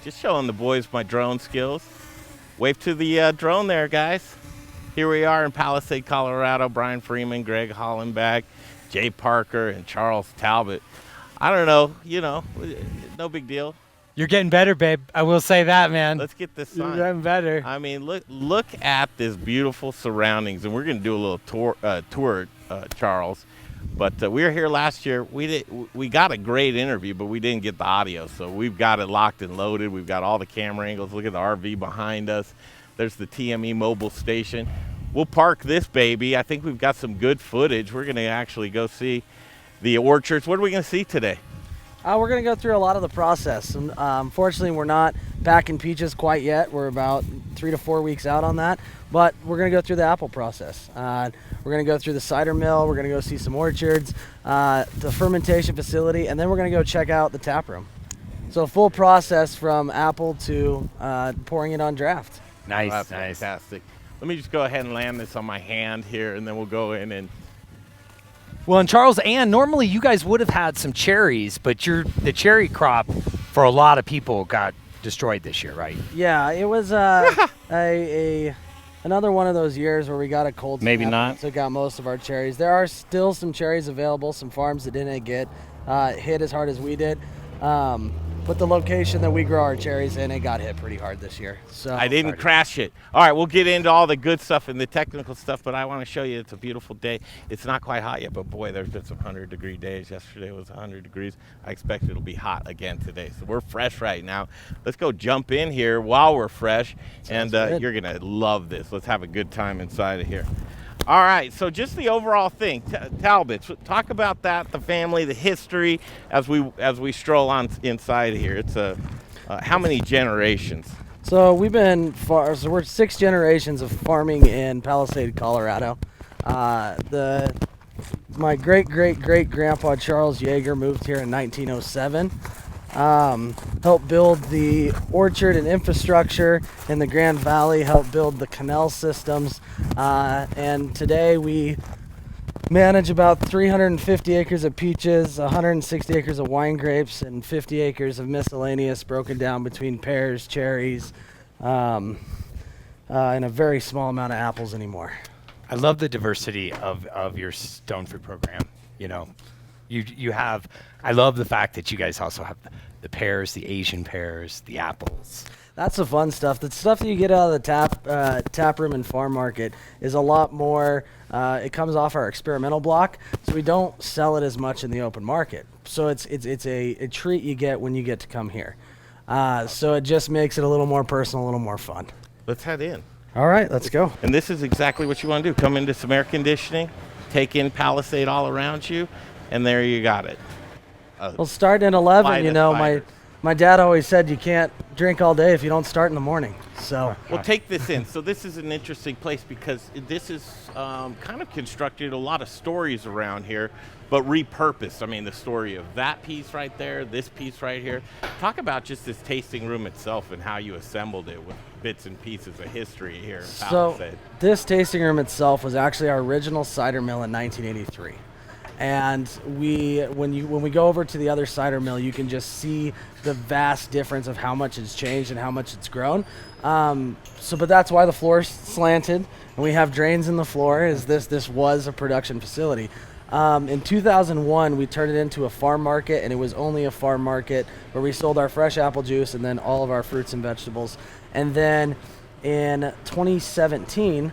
Just showing the boys my drone skills. Wave to the drone there, guys. Here we are in Palisade, Colorado. Brian Freeman, Greg Hollenbach, Jay Parker, and Charles Talbott. I don't know, no big deal. You're getting better, babe. I will say that, man. Let's get this sun. You're getting better. I mean, look at this beautiful surroundings, and we're going to do a little tour, Charles. But we were here last year. We got a great interview, but we didn't get the audio. So we've got it locked and loaded. We've got all the camera angles. Look at the RV behind us. There's the TME mobile station. We'll park this baby. I think we've got some good footage. We're going to actually go see the orchards. What are we going to see today? We're going to go through a lot of the process. Unfortunately, we're not packing peaches quite yet. We're about 3 to 4 weeks out on that. But we're going to go through the apple process. We're going to go through the cider mill. We're going to go see some orchards, the fermentation facility, and then we're going to go check out the tap room. So full process from apple to pouring it on draft. Nice, That's nice. fantastic. Let me just go ahead and land this on my hand here, and then we'll go in and... Well, and Charles, normally you guys would have had some cherries, but the cherry crop for a lot of people got destroyed this year, right? Yeah, it was another one of those years where we got a cold snap. Maybe not. Took out most of our cherries. There are still some cherries available, some farms that didn't get hit as hard as we did. But the location that we grow our cherries in, it got hit pretty hard this year. So I didn't crash it. All right, we'll get into all the good stuff and the technical stuff, but I want to show you it's a beautiful day. It's not quite hot yet, but boy, there's been some 100-degree days. Yesterday was 100 degrees. I expect it'll be hot again today. So we're fresh right now. Let's go jump in here while we're fresh, and you're going to love this. Let's have a good time inside of here. All right, so just the overall thing, Talbot, talk about that, the family, the history, as we stroll on inside here. It's how many generations? So we're 6 generations of farming in Palisade, Colorado. My great-great-great-grandpa Charles Yeager moved here in 1907. Helped build the orchard and infrastructure in the Grand Valley, helped build the canal systems, and today we manage about 350 acres of peaches, 160 acres of wine grapes, and 50 acres of miscellaneous broken down between pears, cherries, and a very small amount of apples anymore. I love the diversity of your stone fruit program. You have, I love the fact that you guys also have the pears, the Asian pears, the apples. That's the fun stuff. The stuff that you get out of the tap room and farm market is a lot more, it comes off our experimental block, so we don't sell it as much in the open market. So it's a treat you get when you get to come here. So it just makes it a little more personal, a little more fun. Let's head in. All right, let's go. And this is exactly what you want to do. Come into some air conditioning, take in Palisade all around you, and there you got it. Well, starting at 11, my dad always said you can't drink all day if you don't start in the morning. So well, take this in. So this is an interesting place because this is kind of constructed a lot of stories around here, but repurposed. I mean, the story of that piece right there, this piece right here. Talk about just this tasting room itself and how you assembled it with bits and pieces of history here in Palisade. So this tasting room itself was actually our original cider mill in 1983. And when we go over to the other cider mill, you can just see the vast difference of how much it's changed and how much it's grown. But that's why the floor's slanted, and we have drains in the floor. This was a production facility. In 2001, we turned it into a farm market, and it was only a farm market where we sold our fresh apple juice and then all of our fruits and vegetables. And then in 2017.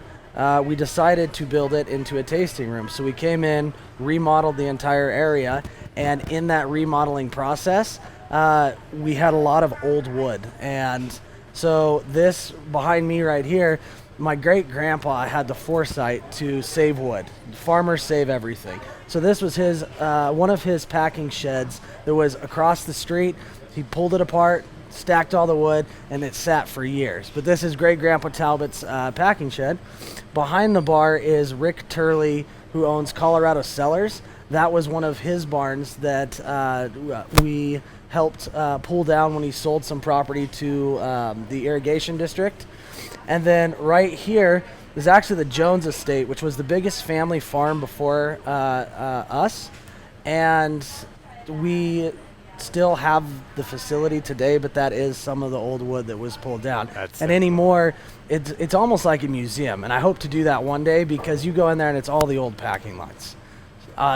We decided to build it into a tasting room. So we came in, remodeled the entire area, and in that remodeling process, we had a lot of old wood. And so this behind me right here, my great-grandpa had the foresight to save wood. Farmers save everything. So this was one of his packing sheds that was across the street. He pulled it apart, stacked all the wood, and it sat for years. But this is great-grandpa Talbott's packing shed. Behind the bar is Rick Turley, who owns Colorado Cellars. That was one of his barns that we helped pull down when he sold some property to the irrigation district. And then right here is actually the Jones estate, which was the biggest family farm before us. And we still have the facility today, but that is some of the old wood that was pulled down. That's and so anymore, it's almost like a museum. And I hope to do that one day, because you go in there and it's all the old packing lines,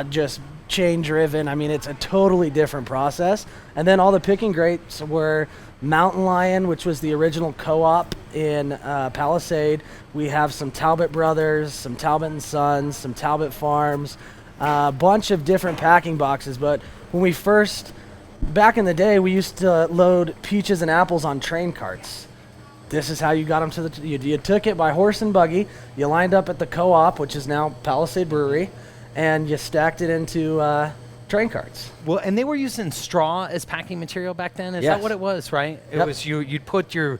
just chain driven. I mean, it's a totally different process. And then all the picking grapes were Mountain Lion, which was the original co-op in Palisade. We have some Talbott Brothers, some Talbott and Sons, some Talbott Farms, a bunch of different packing boxes. But when we first, back in the day, we used to load peaches and apples on train carts. This is how you got them to the, you took it by horse and buggy, you lined up at the co-op, which is now Palisade Brewery, and you stacked it into train carts. Well, and they were using straw as packing material back then. Is Yes. that what it was, right? It Yep. was you'd put your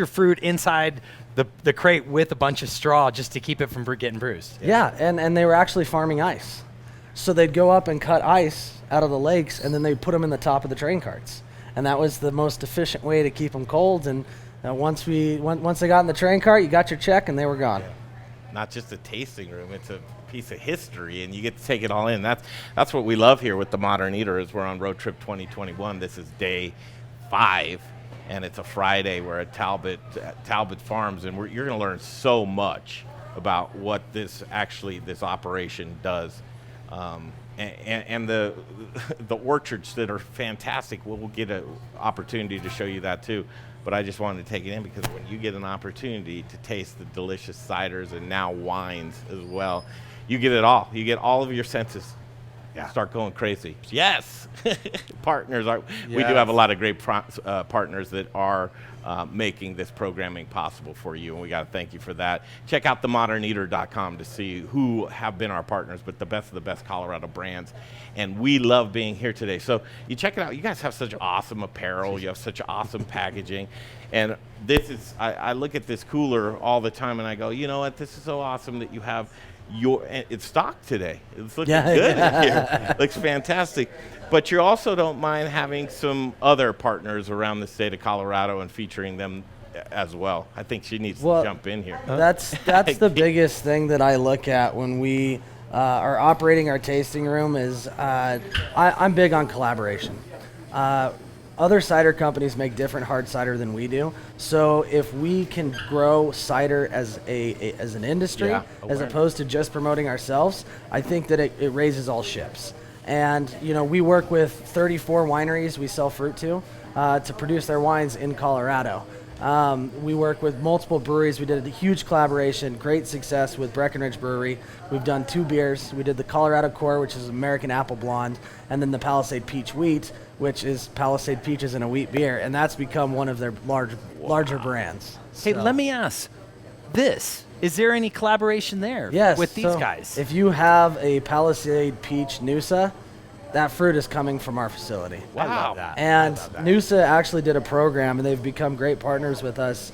fruit inside the crate with a bunch of straw just to keep it from getting bruised. Yeah, and they were actually farming ice. So they'd go up and cut ice out of the lakes, and then they'd put them in the top of the train carts. And that was the most efficient way to keep them cold. And once they got in the train cart, you got your check, and they were gone. Not just a tasting room, it's a piece of history, and you get to take it all in. That's what we love here with the Modern Eater. Is we're on Road Trip 2021. This is day 5, and it's a Friday. We're at Talbott Farms, and you're going to learn so much about what this operation does, and the orchards that are fantastic. We'll get an opportunity to show you that too. But I just wanted to take it in, because when you get an opportunity to taste the delicious ciders and now wines as well, you get it all. You get all of your senses. Yeah. Start going crazy. Yes. Partners are. We do have a lot of great partners that are making this programming possible for you, and we got to thank you for that. Check out themoderneater.com to see who have been our partners, but the best of the best Colorado brands. And we love being here today. So you check it out. You guys have such awesome apparel. You have such awesome packaging. And this is, I look at this cooler all the time and I go, you know what, this is so awesome that you have it's stocked today. It's looking good in here. Looks fantastic. But you also don't mind having some other partners around the state of Colorado and featuring them as well. I think she needs to jump in here. That's the biggest thing that I look at when we are operating our tasting room is I'm big on collaboration. Other cider companies make different hard cider than we do. So if we can grow cider as an industry, as opposed to just promoting ourselves, I think that it raises all ships. And we work with 34 wineries we sell fruit to produce their wines in Colorado. We work with multiple breweries. We did a huge collaboration, great success with Breckenridge Brewery. We've done 2 beers. We did the Colorado Core, which is American Apple Blonde, and then the Palisade Peach Wheat, which is Palisade Peaches and a wheat beer, and that's become one of their larger brands. Hey, let me ask this. Is there any collaboration there with these guys? If you have a Palisade Peach Noosa, that fruit is coming from our facility. Wow. I love that. And Noosa actually did a program, and they've become great partners with us.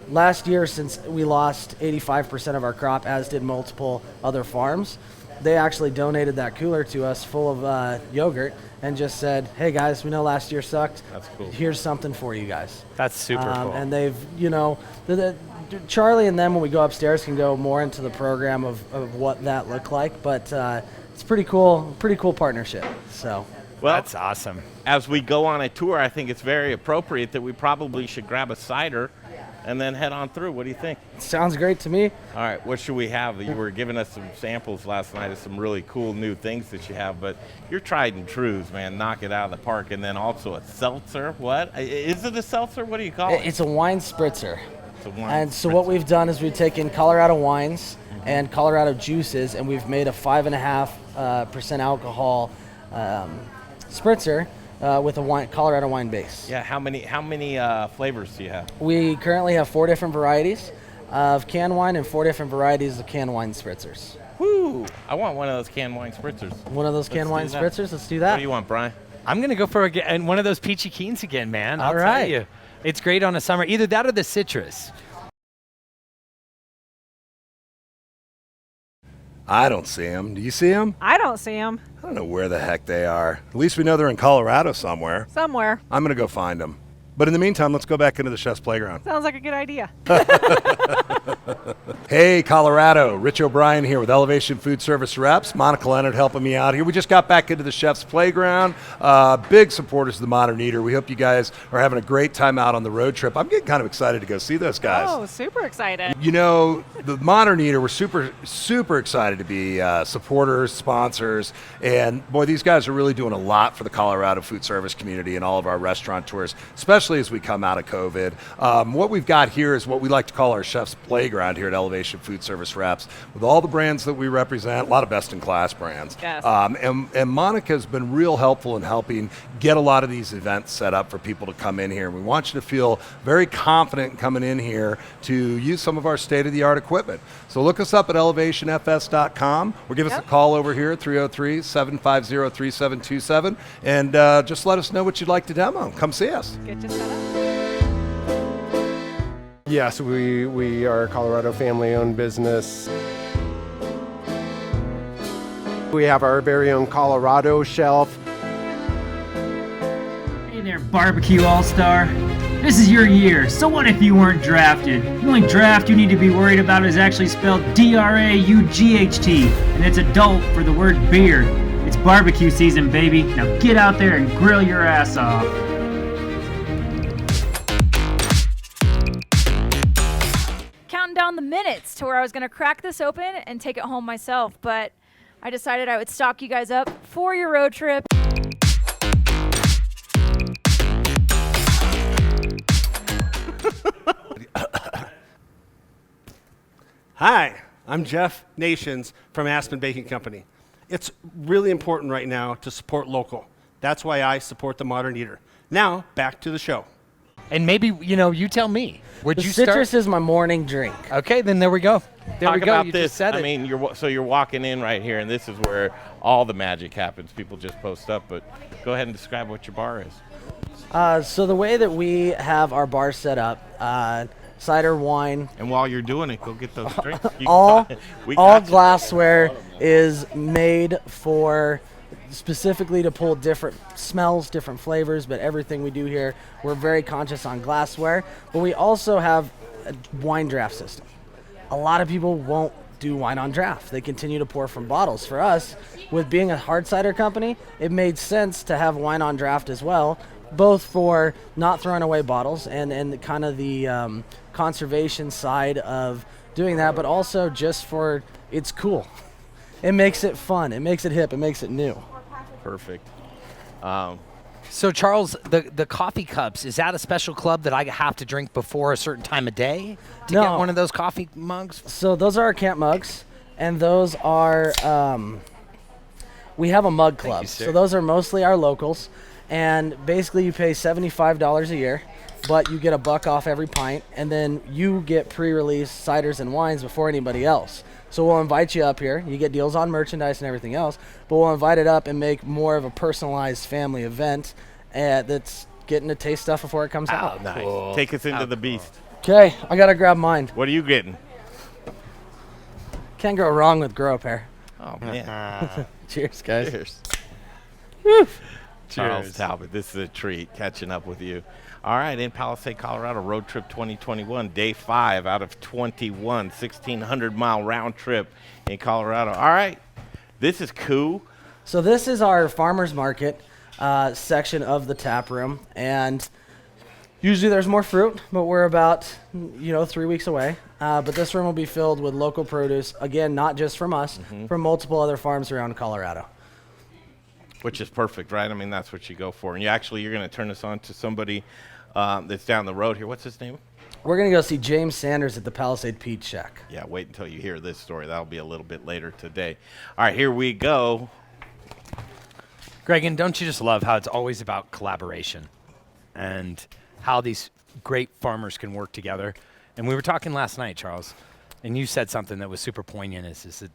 Last year, since we lost 85% of our crop, as did multiple other farms, they actually donated that cooler to us full of yogurt and just said, hey guys, we know last year sucked. That's cool. Here's something for you guys. That's super cool. And they've, Charlie and them, when we go upstairs, can go more into the program of what that looked like, but it's pretty cool partnership. So. Well, that's awesome. As we go on a tour, I think it's very appropriate that we probably should grab a cider and then head on through. What do you think? Sounds great to me. All right, what should we have? You were giving us some samples last night of some really cool new things that you have, but you're tried and trues, man. Knock it out of the park. And then also a seltzer. What? Is it a seltzer? What do you call it? It's a wine spritzer. It's a wine and so spritzer. what we've done is we've taken Colorado wines and Colorado juices, and we've made a 5.5% alcohol spritzer with a Colorado wine base. Yeah, how many flavors do you have? We currently have 4 different varieties of canned wine and 4 different varieties of canned wine spritzers. Woo! I want one of those canned wine spritzers. One of those canned wine spritzers? Let's do that. What do you want, Brian? I'm going to go for one of those peachy keens again, man. I'll All right. tell you. It's great on a summer. Either that or the citrus. I don't see them. Do you see them? I don't see them. I don't know where the heck they are. At least we know they're in Colorado somewhere. Somewhere. I'm going to go find them. But in the meantime, let's go back into the chef's playground. Sounds like a good idea. Hey, Colorado. Rich O'Brien here with Elevation Food Service Reps. Monica Leonard helping me out here. We just got back into the chef's playground. Big supporters of the Modern Eater. We hope you guys are having a great time out on the road trip. I'm getting kind of excited to go see those guys. Oh, super excited. You know, the Modern Eater, we're super excited to be supporters, sponsors, and boy, these guys are really doing a lot for the Colorado food service community and all of our restaurateurs, especially as we come out of COVID. What we've got here is what we like to call our chef's playground here at Elevation Food Service Reps, with all the brands that we represent, a lot of best-in-class brands. Yes. And Monica's been real helpful in helping get a lot of these events set up for people to come in here. We want you to feel very confident coming in here to use some of our state-of-the-art equipment. So look us up at elevationfs.com or give us a call over here at 303-750-3727 and just let us know what you'd like to demo. Come see us. Get you set up. Yes, we are a Colorado family-owned business. We have our very own Colorado shelf. Hey there, Barbecue All-Star. This is your year, so what if you weren't drafted? The only draft you need to be worried about is actually spelled D-R-A-U-G-H-T, and it's adult for the word beer. It's barbecue season, baby. Now get out there and grill your ass off. Counting down the minutes to where I was going to crack this open and take it home myself, but I decided I would stock you guys up for your road trip. Hi, I'm Jeff Nations from Aspen Baking Company. It's really important right now to support local. That's why I support the Modern Eater. Now, back to the show. And maybe, you tell me. Would The you citrus start? is my morning drink. Okay, then there we go. There Talk we go. about You this. just said I it. mean, you're walking in right here, and this is where all the magic happens. People just post up, but go ahead and describe what your bar is. So the way that we have our bar set up, cider, wine, And while you're doing it, go get those drinks. You can all buy- we all got you. glassware is made for specifically to pull different smells, different flavors, but everything we do here, we're very conscious on glassware. But we also have a wine draft system. A lot of people won't do wine on draft. They continue to pour from bottles. For us, with being a hard cider company, it made sense to have wine on draft as well, both for not throwing away bottles and kind of the conservation side of doing that, but also just for it's cool. It makes it fun. It makes it hip. It makes it new. Perfect. So, Charles, the coffee cups, is that a special club that I have to drink before a certain time of day to get No. one of those coffee mugs? So those are our camp mugs, and those are we have a mug club. you, sir. So those are mostly our locals, and basically you pay $75 a year, but you get $1 off every pint, and then you get pre-release ciders and wines before anybody else. So we'll invite you up here. You get deals on merchandise and everything else, but we'll invite it up and make more of a personalized family event that's getting to taste stuff before it comes out. Nice. Cool. Take us into the beast. Okay, I gotta grab mine. What are you getting? Can't go wrong with grow pair. Oh, man. Cheers, guys. Cheers. Cheers. Charles Talbott, this is a treat catching up with you. All right, in Palisade, Colorado, road trip 2021, day 5 out of 21, 1,600-mile round trip in Colorado. All right, this is cool. So this is our farmers market section of the tap room, and usually there's more fruit, but we're about 3 weeks away. But this room will be filled with local produce, again, not just from us, from multiple other farms around Colorado. Which is perfect, right? I mean, that's what you go for. And you're going to turn us on to somebody that's down the road here. What's his name? We're going to go see James Sanders at the Palisade Peach Shack. Yeah, wait until you hear this story. That'll be a little bit later today. All right, here we go. Greg, and don't you just love how it's always about collaboration and how these great farmers can work together? And we were talking last night, Charles, and you said something that was super poignant, is that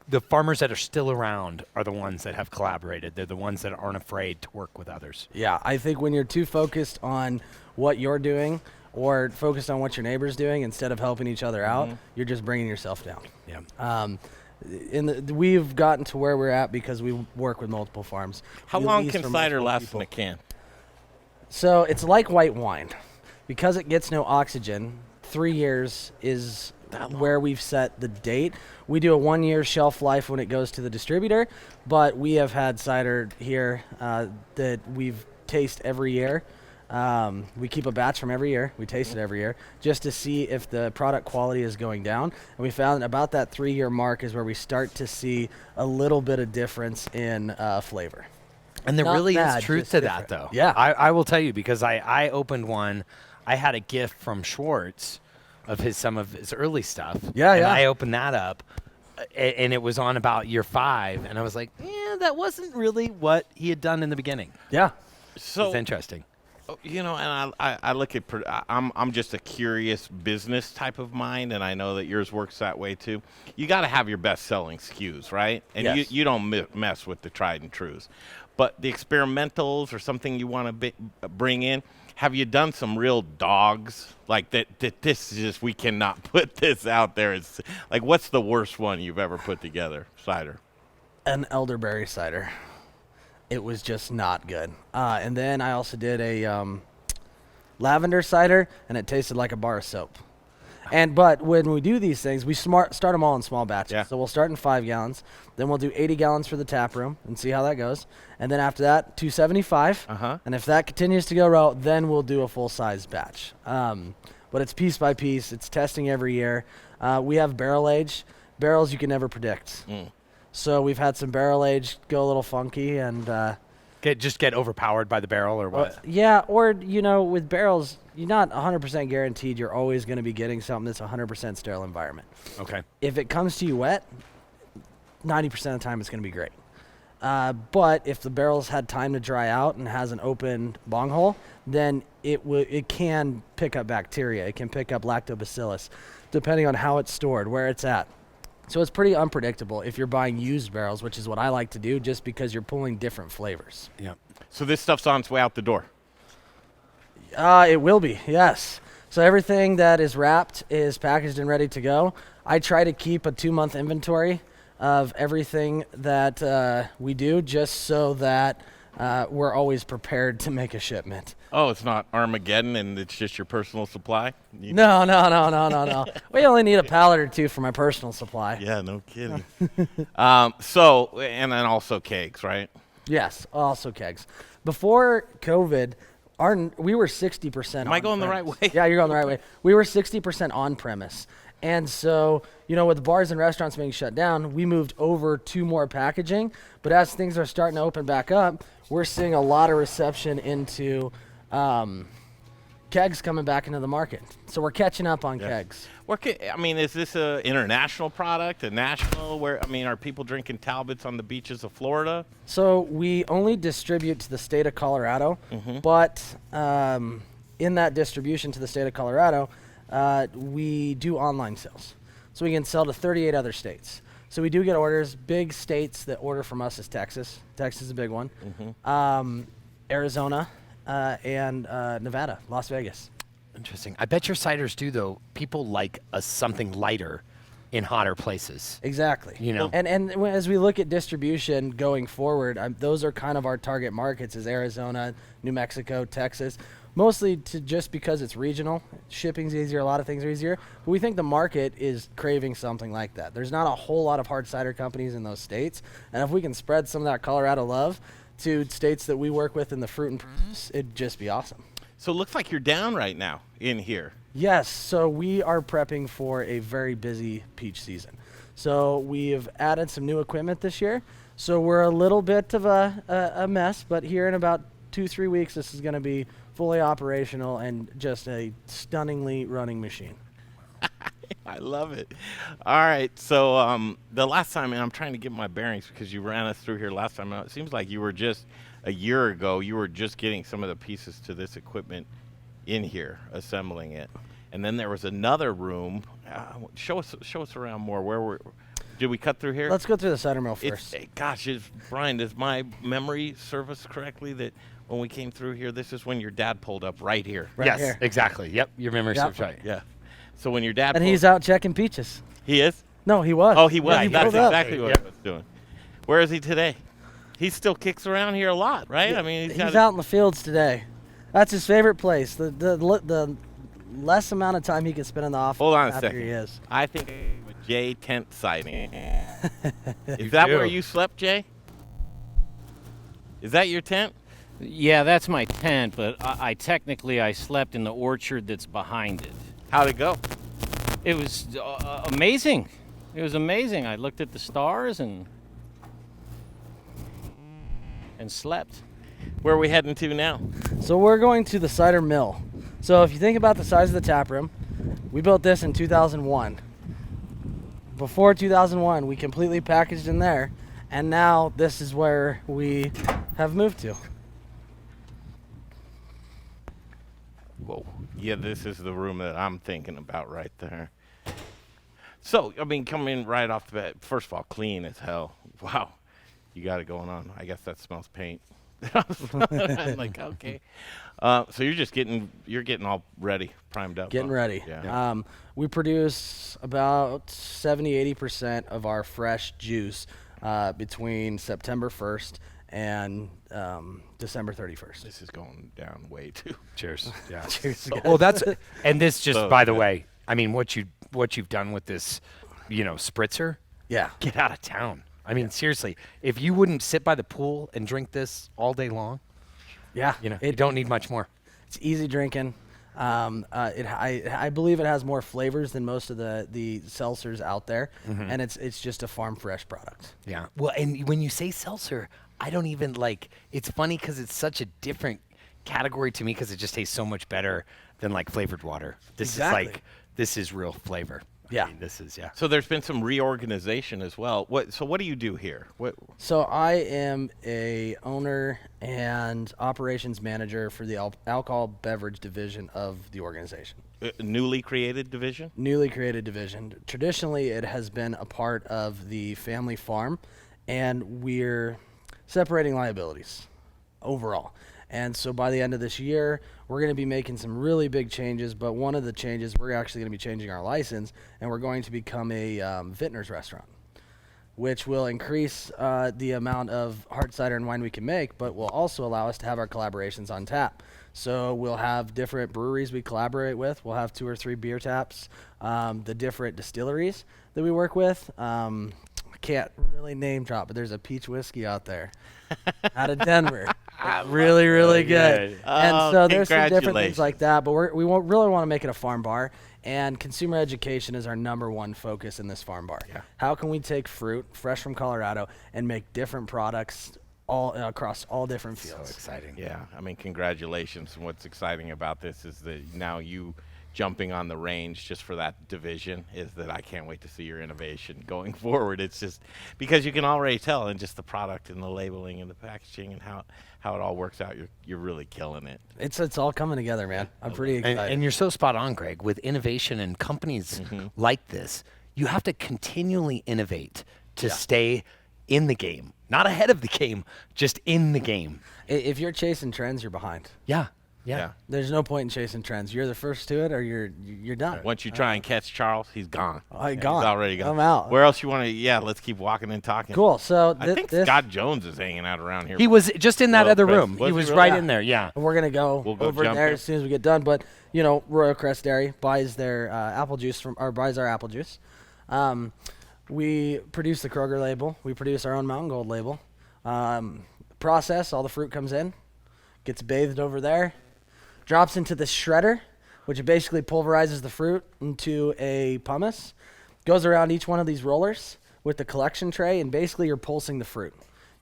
the farmers that are still around are the ones that have collaborated. They're the ones that aren't afraid to work with others. Yeah, I think when you're too focused on what you're doing or focused on what your neighbor's doing instead of helping each other out, you're just bringing yourself down. Yeah. We've gotten to where we're at because we work with multiple farms. How We long lease can from cider multiple last people. in a can? So it's like white wine. Because it gets no oxygen, 3 years is where we've set the date. We do a 1-year shelf life when it goes to the distributor, but we have had cider here that we've tasted every year. We keep a batch from every year. We taste it every year just to see if the product quality is going down. And we found about that 3-year mark is where we start to see a little bit of difference in flavor. And there Not really bad, is truth just to different. that, though. Yeah. I will tell you, because I opened one. I had a gift from Schwartz of some of his early stuff. Yeah, and yeah. I opened that up, and it was on about year 5, and I was like, that wasn't really what he had done in the beginning. Yeah. So It's interesting. you know, and I look at I'm just a curious business type of mind, and I know that yours works that way too. You got to have your best selling SKUs, right? And Yes. you don't mess with the tried and trues, but the experimentals or something you want to bring in. Have you done some real dogs like that? This is just, we cannot put this out there. It's like, what's the worst one you've ever put together? Cider. An elderberry cider. It was just not good. And then I also did a lavender cider, and it tasted like a bar of soap. But when we do these things, we start them all in small batches. Yeah. So we'll start in 5 gallons. Then we'll do 80 gallons for the tap room and see how that goes. And then after that, 275. Uh-huh. And if that continues to go well, then we'll do a full-size batch. But it's piece by piece. It's testing every year. We have barrel age. Barrels you can never predict. So we've had some barrel age go a little funky, and Get overpowered by the barrel or what? yeah, or with barrels, you're not 100% guaranteed you're always going to be getting something that's 100% sterile environment. Okay. If it comes to you wet, 90% of the time it's going to be great. But if the barrel's had time to dry out and has an open bong hole, then it can pick up bacteria. It can pick up lactobacillus, depending on how it's stored, where it's at. So it's pretty unpredictable if you're buying used barrels, which is what I like to do, just because you're pulling different flavors. Yeah. So this stuff's on its way out the door. It will be, yes. So everything that is wrapped is packaged and ready to go. I try to keep a 2-month inventory of everything that we do, just so that we're always prepared to make a shipment. Oh, it's not Armageddon and it's just your personal supply? No. We only need a pallet or 2 for my personal supply. Yeah, no kidding. So, and then also kegs, right? Yes, also kegs. Before COVID, we were 60%. Am I going the right way? Yeah, you're going the right way. We were 60% on premise. And so, with the bars and restaurants being shut down, we moved over to more packaging. But as things are starting to open back up, we're seeing a lot of reception into kegs coming back into the market. So we're catching up on kegs. Is this a international product, a national? Are people drinking Talbots on the beaches of Florida? So we only distribute to the state of Colorado, but in that distribution to the state of Colorado, we do online sales. So we can sell to 38 other states. So we do get orders. Big states that order from us is Texas. Texas is a big one. Arizona and Nevada, Las Vegas. Interesting. I bet your ciders do, though. People like something lighter in hotter places. Exactly. And as we look at distribution going forward, those are kind of our target markets: is Arizona, New Mexico, Texas. Mostly just because it's regional. Shipping's easier, a lot of things are easier. But we think the market is craving something like that. There's not a whole lot of hard cider companies in those states. And if we can spread some of that Colorado love to states that we work with in the fruit and produce, it'd just be awesome. So it looks like you're down right now in here. Yes, so we are prepping for a very busy peach season. So we've added some new equipment this year. So we're a little bit of a mess, but here in about 2-3 weeks, this is going to be fully operational and just a stunningly running machine. I love it. All right, so the last time, and I'm trying to get my bearings because you ran us through here last time. It seems like you were just a year ago, you were just getting some of the pieces to this equipment in here, assembling it. And then there was another room. Show us around more. Did we cut through here? Let's go through the cider mill first. Brian, does my memory serve us correctly that when we came through here, this is when your dad pulled up right here? Yes, here. exactly. Yep, your memory serves right. Yeah. So when your dad and he's out checking peaches. He is? No, he was. Oh, he was. Yeah, he That's pulled up. exactly what he was doing. Where is he today? He still kicks around here a lot, right? Yeah, he's out in the fields today. That's his favorite place. The less amount of time he can spend in the office. Hold on a after second. He is. I think Jay tent sighting. Is that where you slept, Jay? Is that your tent? Yeah, that's my tent, but I technically I slept in the orchard that's behind it. How'd it go? It was amazing. It was amazing. I looked at the stars and slept. Where are we heading to now? So we're going to the Cider Mill. So if you think about the size of the tap room, we built this in 2001. Before 2001, we completely packaged in there, and now this is where we have moved to. Whoa. Yeah, this is the room that I'm thinking about right there. So, I mean, coming right off the bat, first of all, clean as hell. Wow. You got it going on. I guess that smells paint. I'm like, okay. So you're getting all ready, primed up. Getting ready. Yeah. We produce about 70-80% of our fresh juice between September 1st and December 31st. This is going down way too. Cheers. Yeah. Cheers. Well, that's and this just So by the good. way, I mean what you've done with this, spritzer. Yeah. Get out of town. I mean, seriously, if you wouldn't sit by the pool and drink this all day long, Yeah. you don't need much more. It's easy drinking. I believe it has more flavors than most of the seltzers out there, and it's just a farm fresh product. Yeah. Well, and when you say seltzer, I don't even like. It's funny because it's such a different category to me because it just tastes so much better than like flavored water. Exactly. This is real flavor. Yeah. I mean, this is So there's been some reorganization as well. What do you do here? So I am a owner and operations manager for the alcohol beverage division of the organization. Newly created division? Newly created division. Traditionally, it has been a part of the family farm, and we're separating liabilities overall. And so by the end of this year, we're going to be making some really big changes, but one of the changes, we're actually going to be changing our license, and we're going to become a vintner's restaurant, which will increase the amount of hard cider and wine we can make, but will also allow us to have our collaborations on tap. So we'll have different breweries we collaborate with. We'll have 2 or 3 beer taps, the different distilleries that we work with. I can't really name drop, but there's a peach whiskey out there out of Denver. Really, really good. And so there's some different things like that, but we won't really want to make it a farm bar. And consumer education is our #1 focus in this farm bar. Yeah. How can we take fruit fresh from Colorado and make different products all across all different fields? so exciting. Yeah, I mean, congratulations. And what's exciting about this is that now you jumping on the range just for that division is that I can't wait to see your innovation going forward. It's just because you can already tell in just the product and the labeling and the packaging and how it all works out. You're really killing it. It's all coming together, man. I'm pretty excited. And you're so spot on, Greg. With innovation and companies like this, you have to continually innovate to stay in the game. Not ahead of the game, just in the game. If you're chasing trends, you're behind. Yeah. There's no point in chasing trends. You're the first to it, or you're done. Once you try and catch Charles, he's gone. Oh, he's gone. He's already gone. I'm out. Where else you want to? Yeah, let's keep walking and talking. Cool. So I think Scott Jones is hanging out around here. He was just in that Royal other Crest. room. Was He he was really? right Yeah. in there. Yeah. We're gonna go We'll go over jump there in. as soon as we get done. But Royal Crest Dairy buys their apple juice buys our apple juice. We produce the Kroger label. We produce our own Mountain Gold label. Process, all the fruit comes in, gets bathed over there, drops into the shredder, which basically pulverizes the fruit into a pumice, goes around each one of these rollers with the collection tray, and basically you're pulsing the fruit.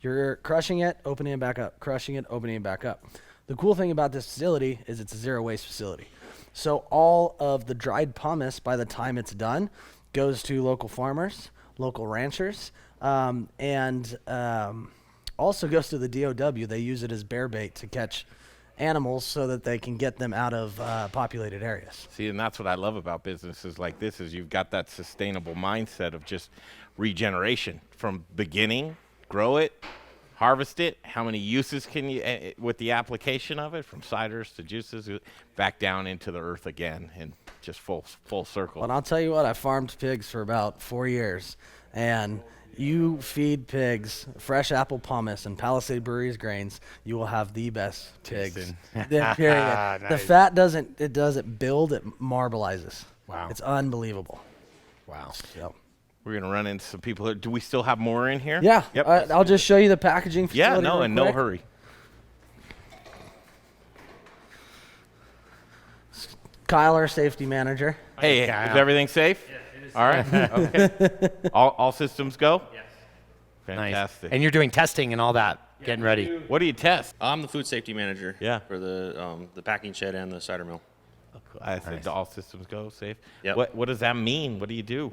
You're crushing it, opening it back up, crushing it, opening it back up. The cool thing about this facility is it's a zero waste facility. So all of the dried pumice, by the time it's done, goes to local farmers, local ranchers, and also goes to the DOW. They use it as bear bait to catch animals so that they can get them out of populated areas. See, and that's what I love about businesses like this is you've got that sustainable mindset of just regeneration from beginning, grow it, harvest it. How many uses can you, with the application of it, from ciders to juices, back down into the earth again, and just full circle. Well, and I'll tell you what, I farmed pigs for about 4 years, and You feed pigs fresh apple pumice and Palisade Brewery's grains, you will have the best pigs. Period. The Nice. fat doesn't build, it marbleizes. Wow. It's unbelievable. Wow. Yep. We're gonna run into some people. Do we still have more in here? Yeah. Yep. I'll just show you the packaging Yeah. facility. No, real and no quick. hurry. Kyle, our safety manager. Hey, Kyle. is everything safe? Yes, it is. All right. Okay. All systems go. Yes. Nice. Fantastic. And you're doing testing and all that, getting ready. What do you test? I'm the food safety manager. Yeah. For the packing shed and the cider mill. I said all systems go safe. Yep. What does that mean? What do you do?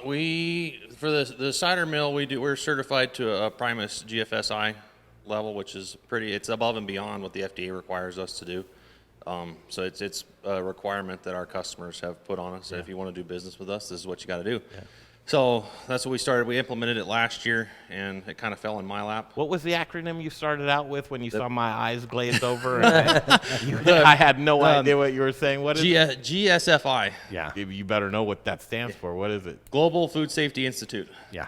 We for the cider mill we're certified to a Primus GFSI level, which is it's above and beyond what the FDA requires us to do. So it's a requirement that our customers have put on us. That if you want to do business with us, this is what you got to do. Yeah. So that's what we started. We implemented it last year, and it kind of fell in my lap. What was the acronym you started out with when you saw my eyes glaze over? And I had no idea what you were saying. What is it? GSFI. Yeah. You better know what that stands for. What is it? Global Food Safety Institute. Yeah.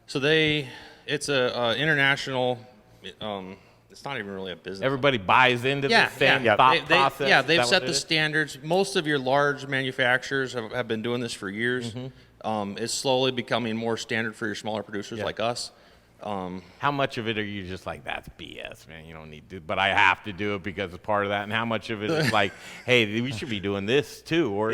So it's a international. It's not even really a business. Everybody buys into the same thought process. Yeah, they've Is that set what the it is? standards. Most of your large manufacturers have been doing this for years. Mm-hmm. It's slowly becoming more standard for your smaller producers like us. How much of it are you just like, that's BS, man, you don't need to, but I have to do it because it's part of that? And how much of it is like, hey, we should be doing this too? Or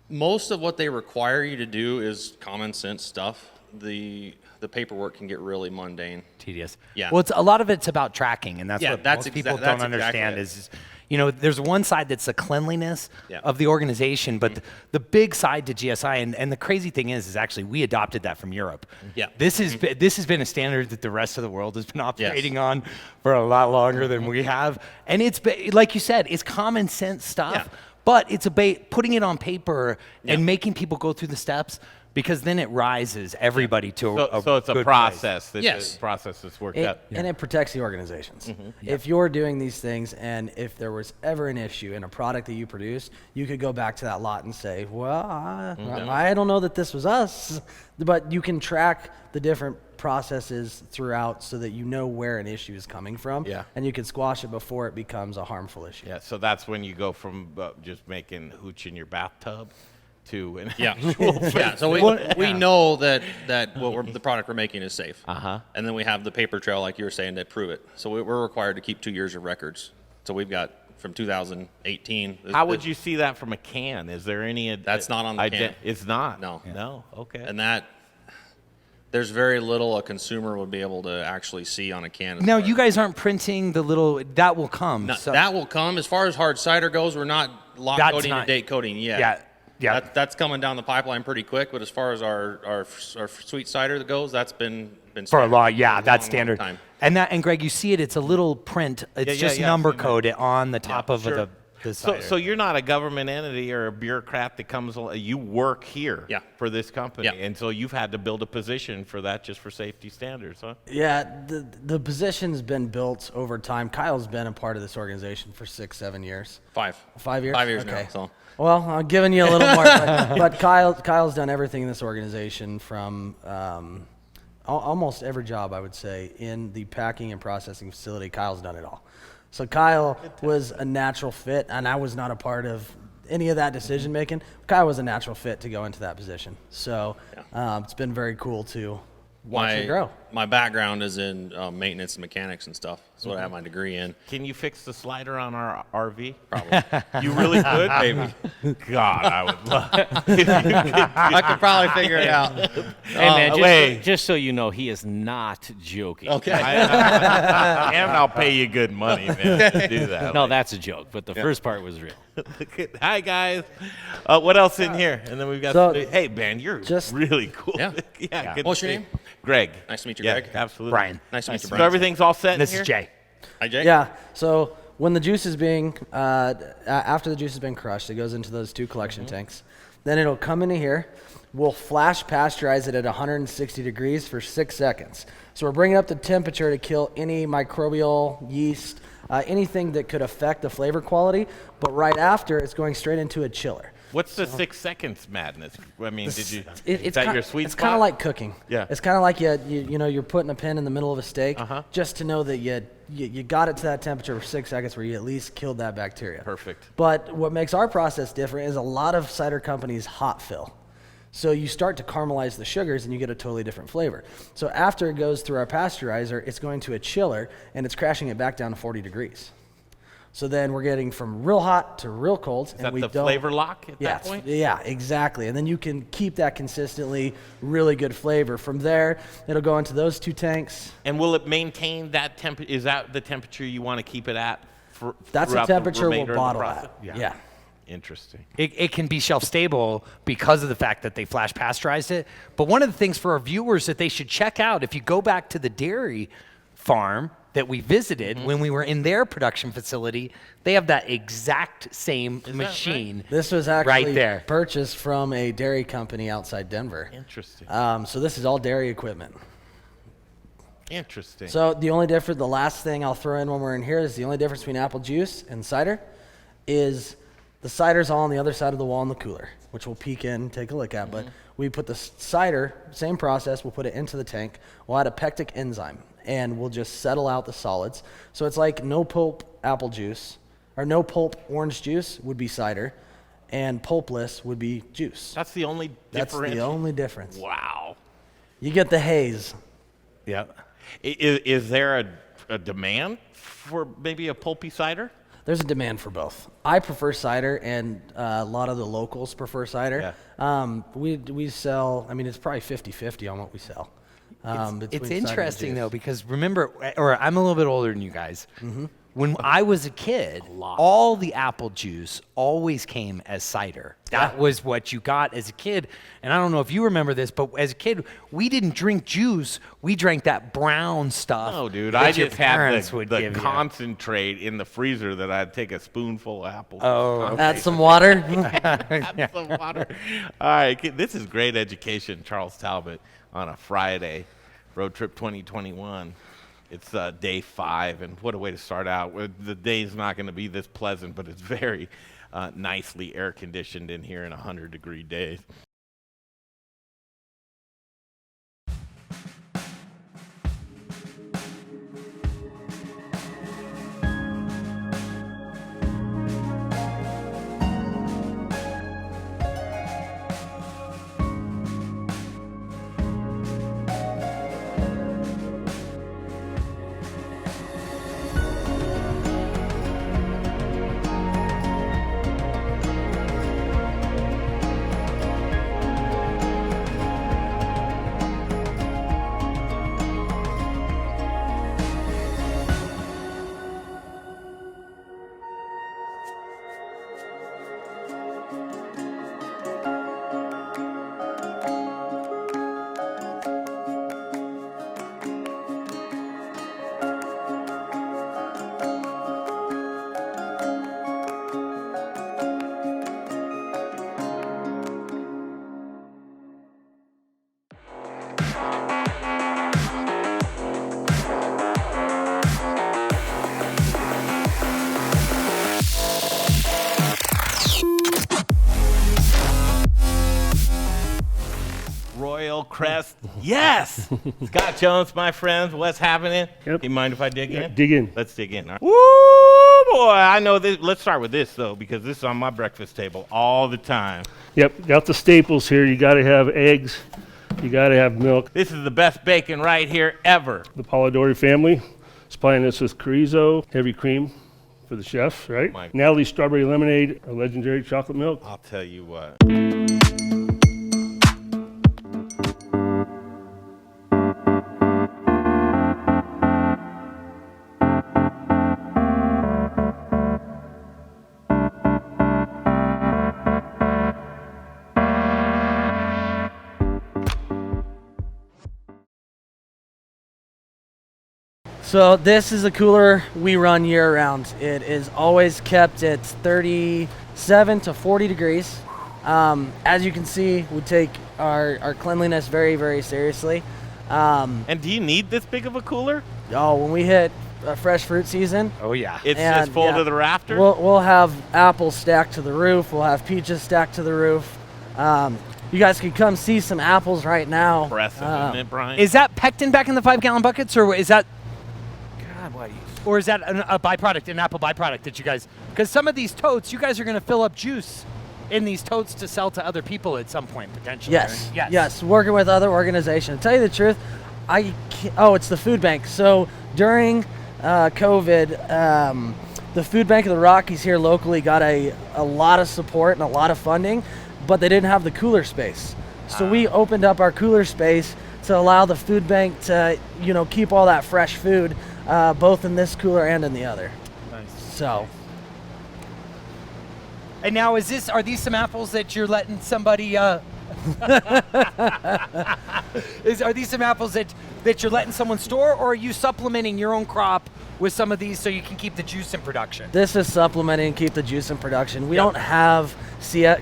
most of what they require you to do is common sense stuff. The paperwork can get really mundane. Tedious. Yeah. Well, a lot of it's about tracking, and that's Yeah, what that's most people that's don't understand exactly is, there's one side that's the cleanliness of the organization, but the big side to GSI, and the crazy thing is actually we adopted that from Europe. Yeah. This has been a standard that the rest of the world has been operating on for a lot longer than we have, and it's like you said, it's common sense stuff. Yeah. But it's putting it on paper and making people go through the steps, because then it rises everybody to a so it's a good process. place. That's a process that's worked out. And it protects the organizations. If you're doing these things, and if there was ever an issue in a product that you produce, you could go back to that lot and say, well, I don't know that this was us, but you can track the different processes throughout so that you know where an issue is coming from, and you can squash it before it becomes a harmful issue. Yeah, so that's when you go from just making hooch in your bathtub to an So we know that the product we're making is safe. And then we have the paper trail, like you were saying, to prove it. So we're required to keep 2 years of records. So we've got from 2018. How would you see that from a can? Is there any? That's not on the can. It's not. No. No. Okay. And there's very little a consumer would be able to actually see on a can. Now, you guys aren't printing the little, that will come. No, that will come. As far as hard cider goes, we're not lock coating and date coating yet. Yeah. That's coming down the pipeline pretty quick. But as far as our sweet cider that goes, that's been for a long, standard. that's standard. Time. And Greg, you see it. It's a little print. It's just number coded on the top of the cider. So you're not a government entity or a bureaucrat that comes. You work here for this company, and so you've had to build a position for that, just for safety standards, huh? Yeah, the position's been built over time. Kyle's been a part of this organization for 6-7 years. 5 years. 5 years okay. now. So. Well, I'm giving you a little more, but Kyle's done everything in this organization from almost every job, I would say, in the packing and processing facility. Kyle's done it all. So Kyle was a natural fit, and I was not a part of any of that decision making. Kyle was a natural fit to go into that position. So it's been very cool to watch it grow. My background is in maintenance and mechanics and stuff. That's what I have my degree in. Can you fix the slider on our RV? Probably. You really could? Maybe. God, I would love I could probably figure it out. Hey, man, just so you know, he is not joking. Okay. And I'll pay you good money, man, to do that. No, that's a joke, but the first part was real. Hi, guys. What else in here? And then we've got, hey, man, you're just really cool. Yeah. Good What's to your see name? Greg. Nice to meet you, Yeah, Greg. absolutely. Brian. Nice to meet you, So Brian. everything's all set in This here? is Jay. Hi, Jay. Yeah. So when the juice is being, after the juice has been crushed, it goes into those 2 collection tanks. Then it'll come into here. We'll flash pasteurize it at 160 degrees for 6 seconds. So we're bringing up the temperature to kill any microbial yeast, anything that could affect the flavor quality. But right after, it's going straight into a chiller. What's the 6 seconds madness? I mean, It's is that your sweet It's spot? kind of like cooking. Yeah. It's kind of like you're putting a pin in the middle of a steak just to know that you got it to that temperature for 6 seconds where you at least killed that bacteria. Perfect. But what makes our process different is a lot of cider companies hot fill. So you start to caramelize the sugars and you get a totally different flavor. So after it goes through our pasteurizer, it's going to a chiller and it's crashing it back down to 40 degrees. So then we're getting from real hot to real cold. Is that the flavor lock at that point? Yeah, exactly. And then you can keep that consistently really good flavor. From there, it'll go into those 2 tanks. And will it maintain that temperature? Is that the temperature you want to keep it at? That's the temperature we'll bottle at. Yeah. Interesting. It can be shelf stable because of the fact that they flash pasteurized it. But one of the things for our viewers that they should check out, if you go back to the dairy farm that we visited when we were in their production facility, they have that exact same machine. Right? This was actually right there. purchased from a dairy company outside Denver. Interesting. So this is all dairy equipment. Interesting. So the last thing I'll throw in when we're in here is the only difference between apple juice and cider is the cider's all on the other side of the wall in the cooler, which we'll peek in and take a look at. But we put the cider, same process, we'll put it into the tank. We'll add a pectic enzyme, and we'll just settle out the solids. So it's like no pulp apple juice, or no pulp orange juice would be cider, and pulpless would be juice. That's the only difference? That's the only difference. Wow. You get the haze. Yeah. Is there a demand for maybe a pulpy cider? There's a demand for both. I prefer cider, and a lot of the locals prefer cider. Yeah. We sell, I mean, it's probably 50-50 on what we sell. It's interesting, though, because remember, or I'm a little bit older than you guys. When I was a kid, all the apple juice always came as cider. That was what you got as a kid. And I don't know if you remember this, but as a kid, we didn't drink juice. We drank that brown stuff. No, dude. that I your just had parents the would give you. concentrate in the freezer that I'd take a spoonful of apple. Oh, okay. Add some water. Add some water. All right. This is great education, Charles Talbott, on a Friday. Road Trip 2021. It's day 5, and what a way to start out. The day's not going to be this pleasant, but it's very nicely air-conditioned in here in 100-degree days. Royal Crest, yes! Scott Jones, my friends, what's happening? Yep. Do you mind if I dig in? Dig in. Let's dig in. All right. Woo, boy, I know this. Let's start with this, though, because this is on my breakfast table all the time. Yep, got the staples here. You got to have eggs. You got to have milk. This is the best bacon right here ever. The Palisade family supplying us with chorizo, heavy cream for the chefs, right? Natalie's strawberry lemonade, a legendary chocolate milk. I'll tell you what. So this is a cooler we run year round. It is always kept at 37 to 40 degrees. As you can see, we take our cleanliness very, very seriously. And do you need this big of a cooler? Oh, when we hit fresh fruit season. Oh yeah. It's full to the rafters? We'll have apples stacked to the roof. We'll have peaches stacked to the roof. You guys can come see some apples right now. Impressive, isn't it, Brian? Is that pectin back in the 5-gallon buckets, or is that? God, what? Or is that a byproduct, an apple byproduct that you guys? Because some of these totes, you guys are going to fill up juice in these totes to sell to other people at some point potentially. Yes. Right? Yes. Working with other organizations. To tell you the truth, it's the food bank. So during COVID, the food bank of the Rockies here locally got a lot of support and a lot of funding, but they didn't have the cooler space. So we opened up our cooler space to allow the food bank to, keep all that fresh food, both in this cooler and in the other. Nice. So. And now, are these some apples that you're letting somebody? Are these some apples that you're letting someone store, or are you supplementing your own crop with some of these so you can keep the juice in production? This is supplementing and keep the juice in production. We don't have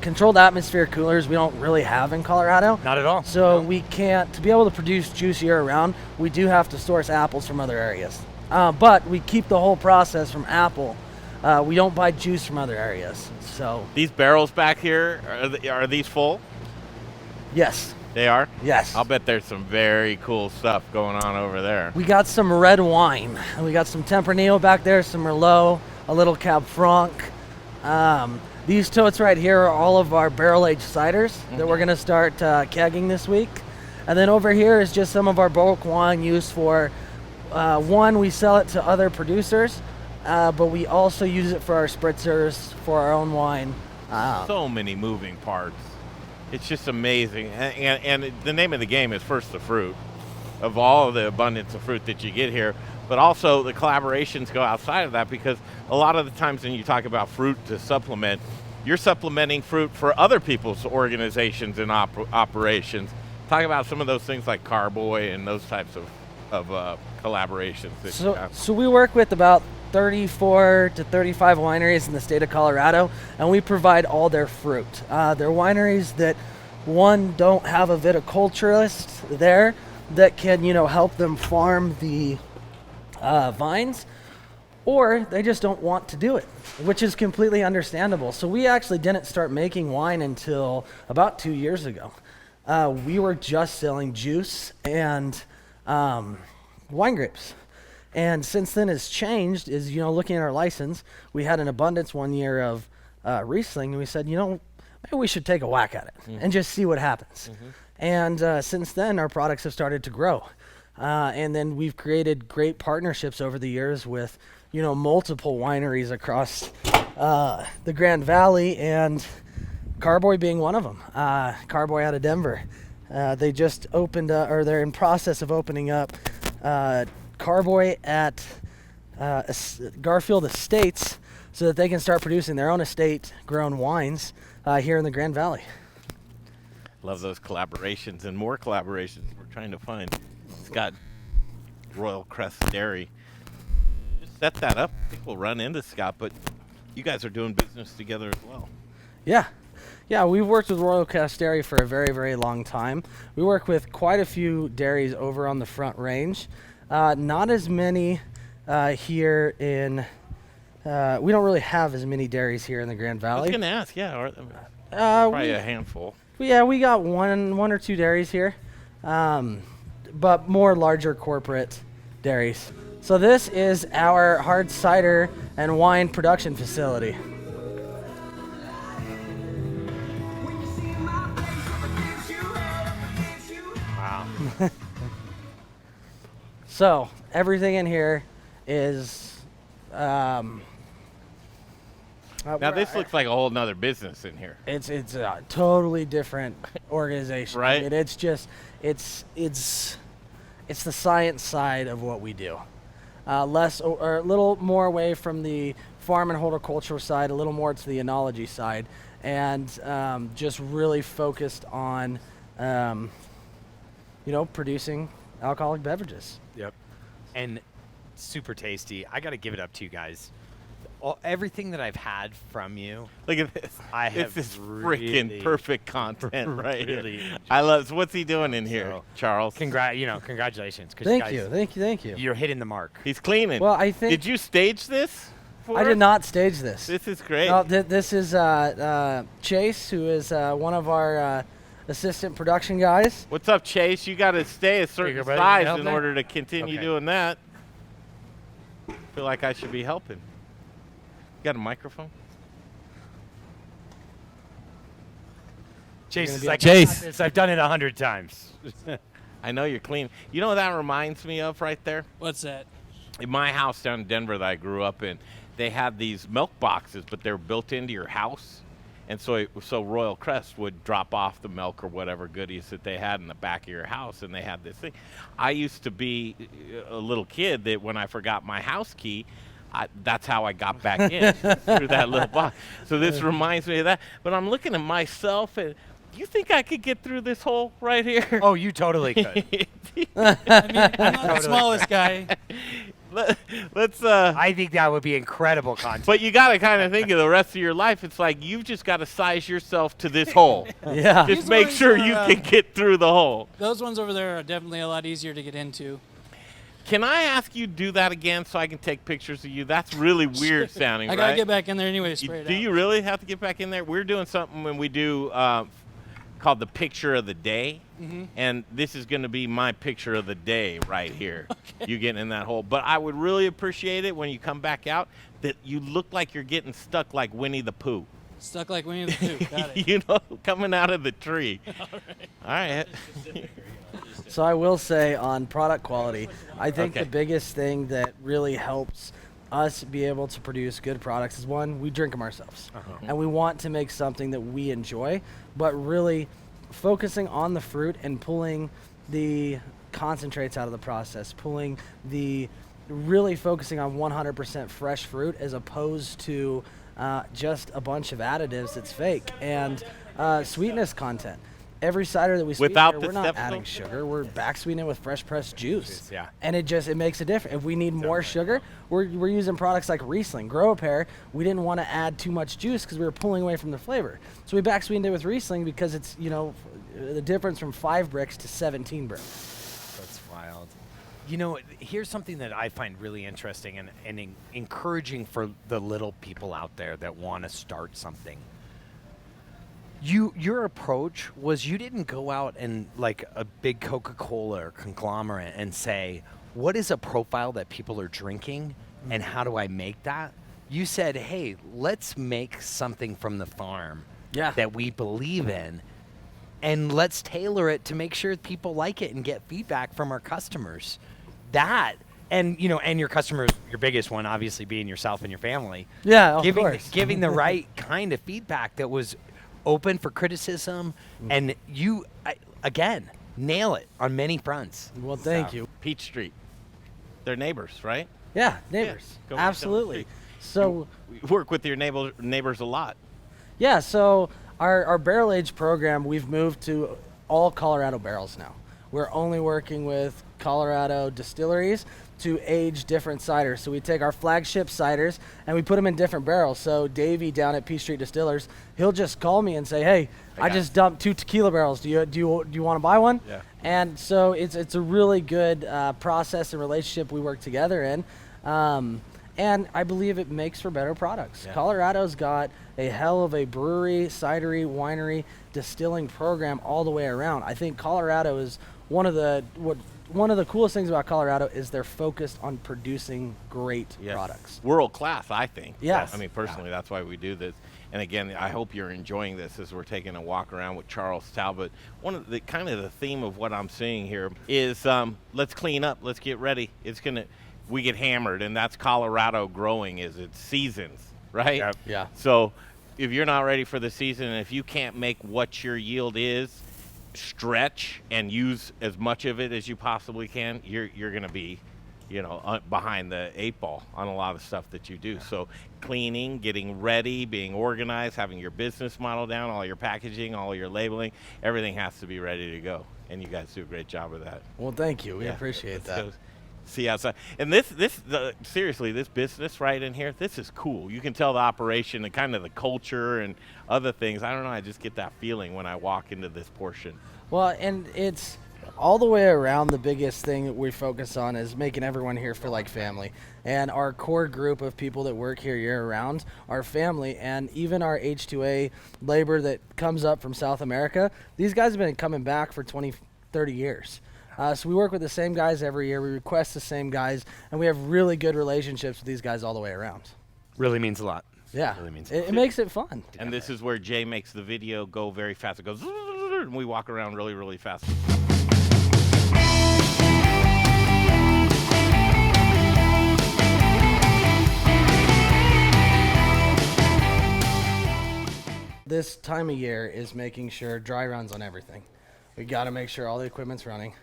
controlled atmosphere coolers. We don't really have in Colorado. Not at all. So we can't, to be able to produce juice year round, we do have to source apples from other areas. But we keep the whole process from apple. We don't buy juice from other areas. So these barrels back here, are these full? Yes. They are? Yes. I'll bet there's some very cool stuff going on over there. We got some red wine. We got some Tempranillo back there, some Merlot, a little Cab Franc. These totes right here are all of our barrel-aged ciders that we're going to start kegging this week. And then over here is just some of our bulk wine used for, one, we sell it to other producers, but we also use it for our spritzers, for our own wine. So many moving parts. It's just amazing. And the name of the game is first the fruit, of all of the abundance of fruit that you get here. But also the collaborations go outside of that, because a lot of the times when you talk about fruit to supplement, you're supplementing fruit for other people's organizations and operations. Talk about some of those things like Carboy and those types of collaborations. So we work with about 34 to 35 wineries in the state of Colorado, and we provide all their fruit. They're wineries that, one, don't have a viticulturist there that can, help them farm the vines, or they just don't want to do it, which is completely understandable. So we actually didn't start making wine until about 2 years ago. We were just selling juice and wine grapes. And since then it's changed, is, looking at our license, we had an abundance one year of Riesling, and we said, maybe we should take a whack at it and just see what happens. And since then, our products have started to grow. And then we've created great partnerships over the years with, multiple wineries across the Grand Valley, and Carboy being one of them. Carboy out of Denver. They just opened, or they're in process of opening up Carboy at Garfield Estates, so that they can start producing their own estate-grown wines here in the Grand Valley. Love those collaborations, and more collaborations we're trying to find. It's got Royal Crest Dairy. Just set that up. I think we'll run into Scott, but you guys are doing business together as well. Yeah, we've worked with Royal Crest Dairy for a very, very long time. We work with quite a few dairies over on the Front Range. Not as many here in, we don't really have as many dairies here in the Grand Valley. I was going to ask, probably a handful. Yeah, we got one or two dairies here, but more larger corporate dairies. So this is our hard cider and wine production facility. Wow. So everything in here is. Now this looks like a whole nother business in here. It's a totally different organization, right? I mean, it's just it's the science side of what we do. Less or a little more away from the farm and horticultural side, a little more to the enology side, and just really focused on producing alcoholic beverages. Yep. And super tasty. I got to give it up to you guys. everything that I've had from you. Look at this. I have this is really, freaking perfect content right really here. I love. So what's he doing in here, So, Charles? Congratulations. 'cause Thank guys, you, thank you. You're hitting the mark. He's cleaning. Well, I think Did you stage this? For I did us? not stage this. This is great. No, this is Chase, who is one of our assistant production guys. What's up, Chase? You got to stay a certain go, buddy. size Help in me? order to continue Okay. doing that. I feel like I should be helping. You got a microphone? Chase is be like, Chase. I've done it 100 times. I know you're clean. You know what that reminds me of right there? What's that? In my house down in Denver that I grew up in, they had these milk boxes, but they're built into your house. And so Royal Crest would drop off the milk or whatever goodies that they had in the back of your house, and they had this thing. I used to be a little kid that when I forgot my house key, that's how I got back in, through that little box. So this reminds me of that. But I'm looking at myself, and you think I could get through this hole right here? Oh, you totally could. I mean, I'm not the smallest guy. Let's. I think that would be incredible content. But you got to kind of think of the rest of your life. It's like you've just got to size yourself to this hole. Yeah. Just These make ones sure are, you can get through the hole. Those ones over there are definitely a lot easier to get into. Can I ask you to do that again so I can take pictures of you? That's really weird sounding, I right? gotta get back in there anyway to spray it Do out. you really have to get back in there? We're doing something when we do called the picture of the day. And this is going to be my picture of the day right here. You getting in that hole. But I would really appreciate it when you come back out that you look like you're getting stuck like Winnie the Pooh. Stuck like Winnie the Pooh. Got it. You know, coming out of the tree. All right. So I will say on product quality, I think Okay. the biggest thing that really helps us be able to produce good products is, one, we drink them ourselves. And we want to make something that we enjoy, but really focusing on the fruit and pulling the concentrates out of the process, really focusing on 100% fresh fruit as opposed to just a bunch of additives that's fake, and sweetness content. Every cider that we sweeten Without here, the we're not step adding stool? sugar. We're back sweetening with fresh pressed juice. Yeah. And it makes a difference. If we need more sugar, we're using products like Riesling. Grow a Pair, we didn't want to add too much juice because we were pulling away from the flavor. So we back sweetened it with Riesling because it's, the difference from 5 bricks to 17 bricks. That's wild. Here's something that I find really interesting and encouraging for the little people out there that want to start something. Your approach was you didn't go out and like a big Coca-Cola or conglomerate and say, what is a profile that people are drinking and how do I make that? You said, hey, let's make something from the farm that we believe in, and let's tailor it to make sure people like it and get feedback from our customers. And your customers, your biggest one obviously being yourself and your family. Yeah, of course. Giving the right kind of feedback that was open for criticism, and you, again, nail it on many fronts. Well, thank you. Peach Street. They're neighbors, right? Yeah, neighbors. Go right down the Absolutely. street. So You work with your neighbors a lot. yeah, so our barrel age program, we've moved to all Colorado barrels now. We're only working with Colorado distilleries to age different ciders. So we take our flagship ciders and we put them in different barrels. So Davey down at Peach Street Distillers, he'll just call me and say, "Hey, I just dumped 2 tequila barrels. Do you want to buy one?" Yeah. And so it's a really good process and relationship we work together in. And I believe it makes for better products. Yeah. Colorado's got a hell of a brewery, cidery, winery, distilling program all the way around. I think Colorado is one of the coolest things about Colorado is they're focused on producing great products. World class, I think. Yes. I mean, personally, that's why we do this. And again, I hope you're enjoying this as we're taking a walk around with Charles Talbott. One of the kind of the theme of what I'm seeing here is let's clean up, let's get ready. We get hammered, and that's Colorado growing is its seasons, right? Yep. Yeah. So if you're not ready for the season, and if you can't make what your yield is stretch and use as much of it as you possibly can, you're going to be, behind the 8 ball on a lot of stuff that you do. So cleaning, getting ready, being organized, having your business model down, all your packaging, all your labeling, everything has to be ready to go. And you guys do a great job of that. Well, thank you. We Yeah, appreciate let's that. go see outside. And seriously, this business right in here, this is cool. You can tell the operation and kind of the culture and other things. I don't know, I just get that feeling when I walk into this portion. Well, and it's all the way around. The biggest thing that we focus on is making everyone here feel like family. And our core group of people that work here year-round are family, and even our H2A labor that comes up from South America, these guys have been coming back for 20, 30 years. So we work with the same guys every year. We request the same guys, and we have really good relationships with these guys all the way around. Really means a lot. Yeah, Really means it makes it fun. And this is where Jay makes the video go very fast. It goes, and we walk around really, really fast. This time of year is making sure dry runs on everything. We got to make sure all the equipment's running.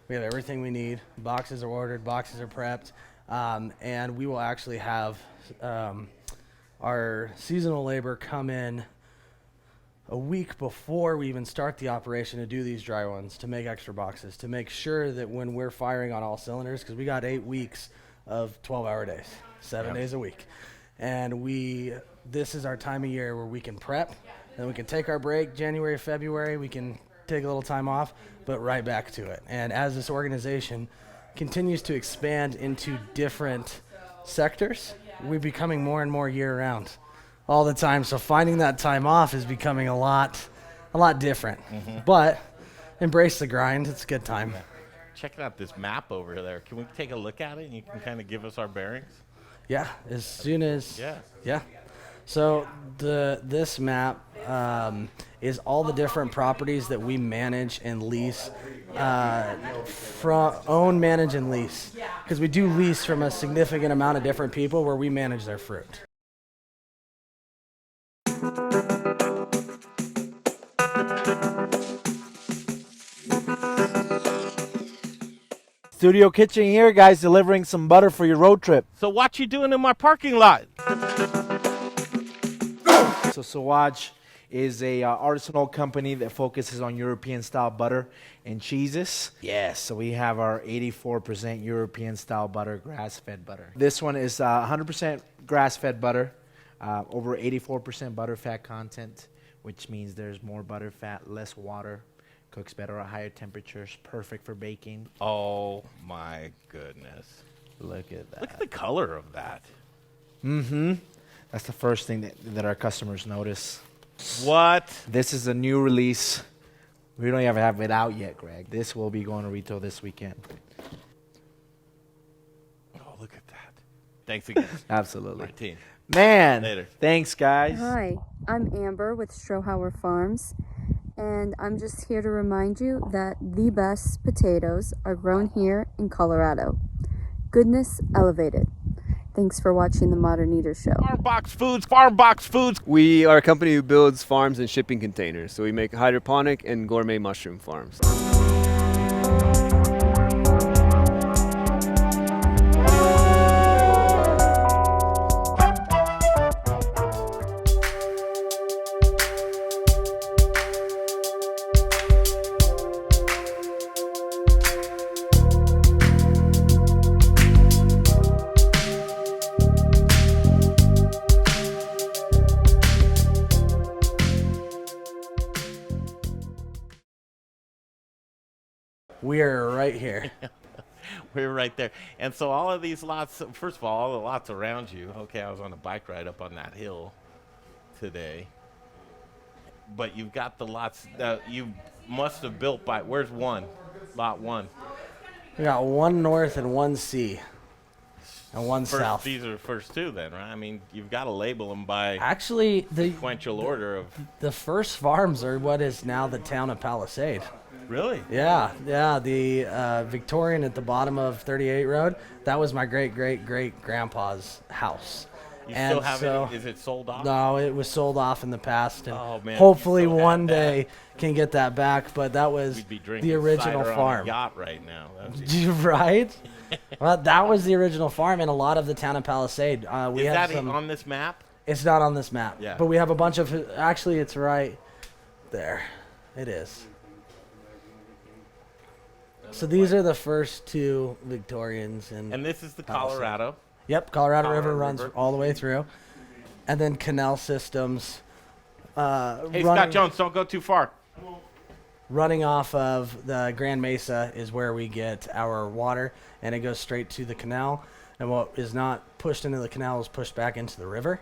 We have everything we need. Boxes are ordered, boxes are prepped, and we will actually have our seasonal labor come in a week before we even start the operation to do these dry runs, to make extra boxes, to make sure that when we're firing on all cylinders, because we got 8 weeks of 12-hour days, 7 days a week. And this is our time of year where we can prep, then we can take our break, January, February, we can take a little time off, but right back to it. And as this organization continues to expand into different sectors, we're becoming more and more year-round all the time. So finding that time off is becoming a lot different. But embrace the grind. It's a good time. Checking out this map over there. Can we take a look at it and you can kind of give us our bearings? Yeah, as soon as yeah. So this map is all the different properties that we manage and lease, own, manage, and lease. Because we do lease from a significant amount of different people where we manage their fruit. Studio Kitchen here, guys, delivering some butter for your road trip. So what you doing in my parking lot? So Sawaj is a artisanal company that focuses on European-style butter and cheeses. Yes, so we have our 84% European-style butter, grass-fed butter. This one is 100% grass-fed butter, over 84% butter fat content, which means there's more butter fat, less water. Cooks better at higher temperatures, perfect for baking. Oh my goodness. Look at that. Look at the color of that. Mm-hmm. That's the first thing that our customers notice. What? This is a new release. We don't even have it out yet, Greg. This will be going to retail this weekend. Oh, look at that. Thanks again. Absolutely. Martine. Man. Later. Thanks, guys. Hi, I'm Amber with Strohauer Farms. And I'm just here to remind you that the best potatoes are grown here in Colorado. Goodness elevated. Thanks for watching the Modern Eater Show. Farm box foods. We are a company who builds farms and shipping containers. So we make hydroponic and gourmet mushroom farms. We are right here. We're right there. And so all of these lots, first of all the lots around you. Okay, I was on a bike ride up on that hill today. But you've got the lots that you must have built by, where's one? Lot one. We got one north and one C. And one First, south. These are the first two then, right? I mean, you've got to label them by actually sequential order of. The first farms are what is now the town of Palisade. Really? Yeah. The Victorian at the bottom of 38 Road, that was my great-great-great-grandpa's house. You and still have so, it? Is it sold off? No, it was sold off in the past. And oh, man, hopefully one day can get that back, but that was We'd be the original cider farm. On a yacht right now. Right? Well, that was the original farm and a lot of the town of Palisade. We Is have that on this map? It's not on this map. Yeah. But we have a bunch of, actually it's right there. It is. So these are the first two Victorians. And this is the Palisade. Colorado. Yep, Colorado River Colorado runs River. all the way through. And then canal systems. Hey, Scott Jones, don't go too far. Running off of the Grand Mesa is where we get our water, and it goes straight to the canal. And what is not pushed into the canal is pushed back into the river.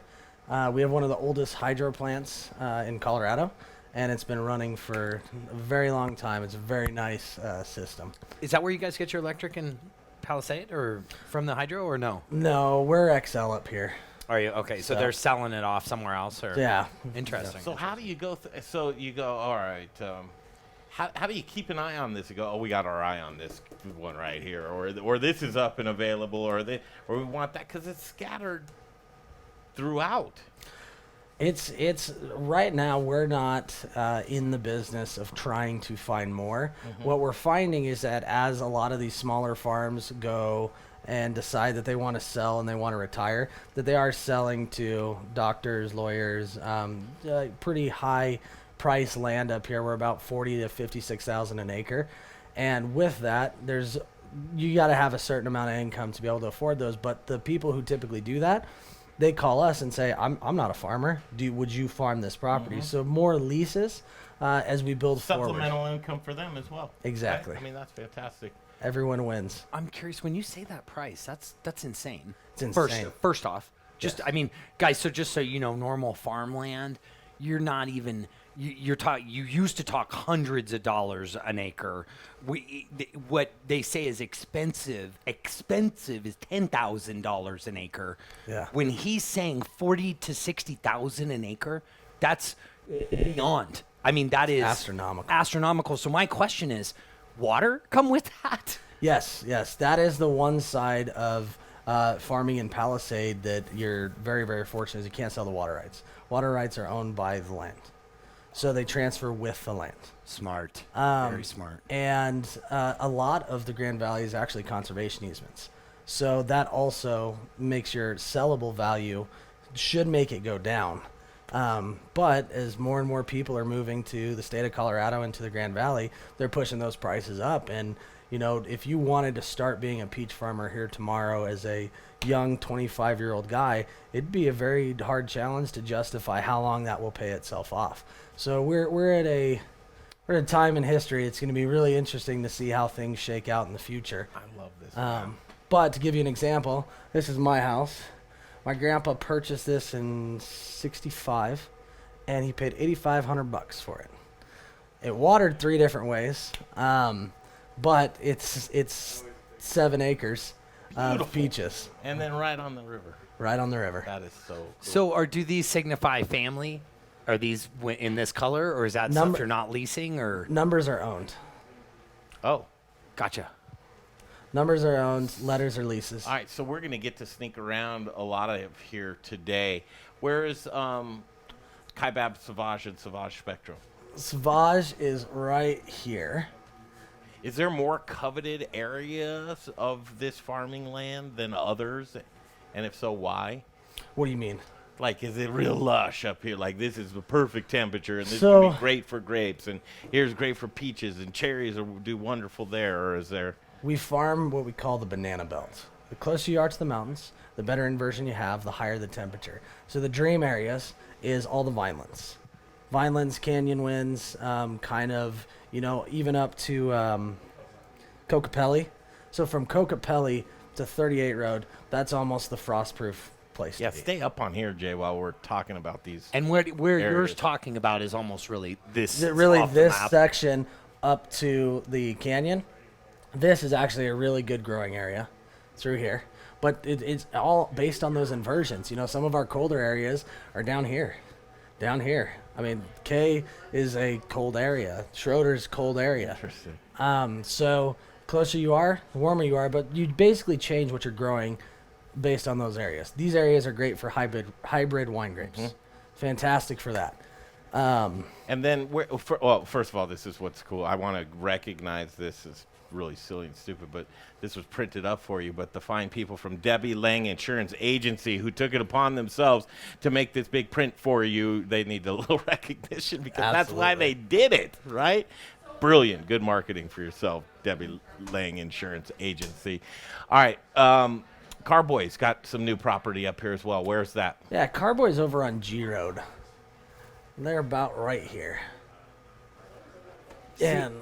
We have one of the oldest hydro plants in Colorado, and it's been running for a very long time. It's a very nice system. Is that where you guys get your electric in Palisade, or from the hydro, or no? No, we're XL up here. Are you okay? So they're selling it off somewhere else, or Yeah. Interesting. So how do you go? So you go, all right. How do you keep an eye on this? You go, oh, we got our eye on this one right here, or this is up and available, or we want that because it's scattered throughout. It's right now we're not in the business of trying to find more. What we're finding is that as a lot of these smaller farms go and decide that they want to sell and they want to retire, that they are selling to doctors, lawyers, pretty high price land up here. We're about 40 to 56,000 an acre, and with that, you got to have a certain amount of income to be able to afford those. But the people who typically do that, they call us and say, I'm not a farmer. Would you farm this property? So more leases as we build Supplemental forward. income for them as well. Exactly. Right? I mean, that's fantastic. Everyone wins. I'm curious, when you say that price, that's insane. It's insane. First off, just I mean, guys, so just so you know, normal farmland, you're not even you used to talk hundreds of dollars an acre. What they say is expensive is $10,000 an acre. Yeah. When he's saying 40 to 60,000 an acre, that's beyond. I mean, that is astronomical. So my question is, water come with that? Yes. That is the one side of farming in Palisade that you're very, very fortunate is you can't sell the water rights. Water rights are owned by the land. So they transfer with the land. Smart. Very smart. And a lot of the Grand Valley is actually conservation easements. So that also makes your sellable value, should make it go down. But as more and more people are moving to the state of Colorado and to the Grand Valley, they're pushing those prices up. And, you know, if you wanted to start being a peach farmer here tomorrow as a young 25-year-old guy, it'd be a very hard challenge to justify how long that will pay itself off. So we're at a time in history. It's going to be really interesting to see how things shake out in the future. I love this. But to give you an example, this is my house. My grandpa purchased this in '65, and he paid $8,500 for it. It watered 3 different ways, but it's 7 acres of peaches. And then right on the river. Right on the river. That is so cool. So do these signify family? Are these in this color, or is that stuff you're not leasing? Or numbers are owned. Oh, gotcha. Numbers are owned. Letters are leases. All right, so we're going to get to sneak around a lot of here today. Where is Kaibab Sauvage and Sauvage Spectrum? Sauvage is right here. Is there more coveted areas of this farming land than others? And if so, why? What do you mean? Like, is it real lush up here? Like, this is the perfect temperature, and this So- would be great for grapes, and here's great for peaches, and cherries will do wonderful there, or is there? We farm what we call the banana belt. The closer you are to the mountains, the better inversion you have, the higher the temperature. So the dream areas is all the vinelands. Vinelands, canyon winds, kind of, you know, even up to Cocopelli. So from Cocopelli to 38 Road, that's almost the frostproof place Yeah, to be. stay up on here, Jay, while we're talking about these. And where areas. yours talking about is almost really this. Really, off the this map. section up to the canyon, this is actually a really good growing area through here. But it's all based on those inversions. You know, some of our colder areas are down here. Down here. I mean, K is a cold area. Schroeder's cold area. Interesting. So closer you are, the warmer you are, but you basically change what you're growing based on those areas. These areas are great for hybrid wine grapes. Fantastic for that. And then, first of all, this is what's cool. I want to recognize this as really silly and stupid, but this was printed up for you. But the fine people from Debbie Lang Insurance Agency who took it upon themselves to make this big print for you, they need a little recognition because that's why they did it, right? Brilliant. Good marketing for yourself, Debbie Lang Insurance Agency. All right. Carboy's got some new property up here as well. Where's that? Yeah, Carboy's over on G Road. They're about right here. And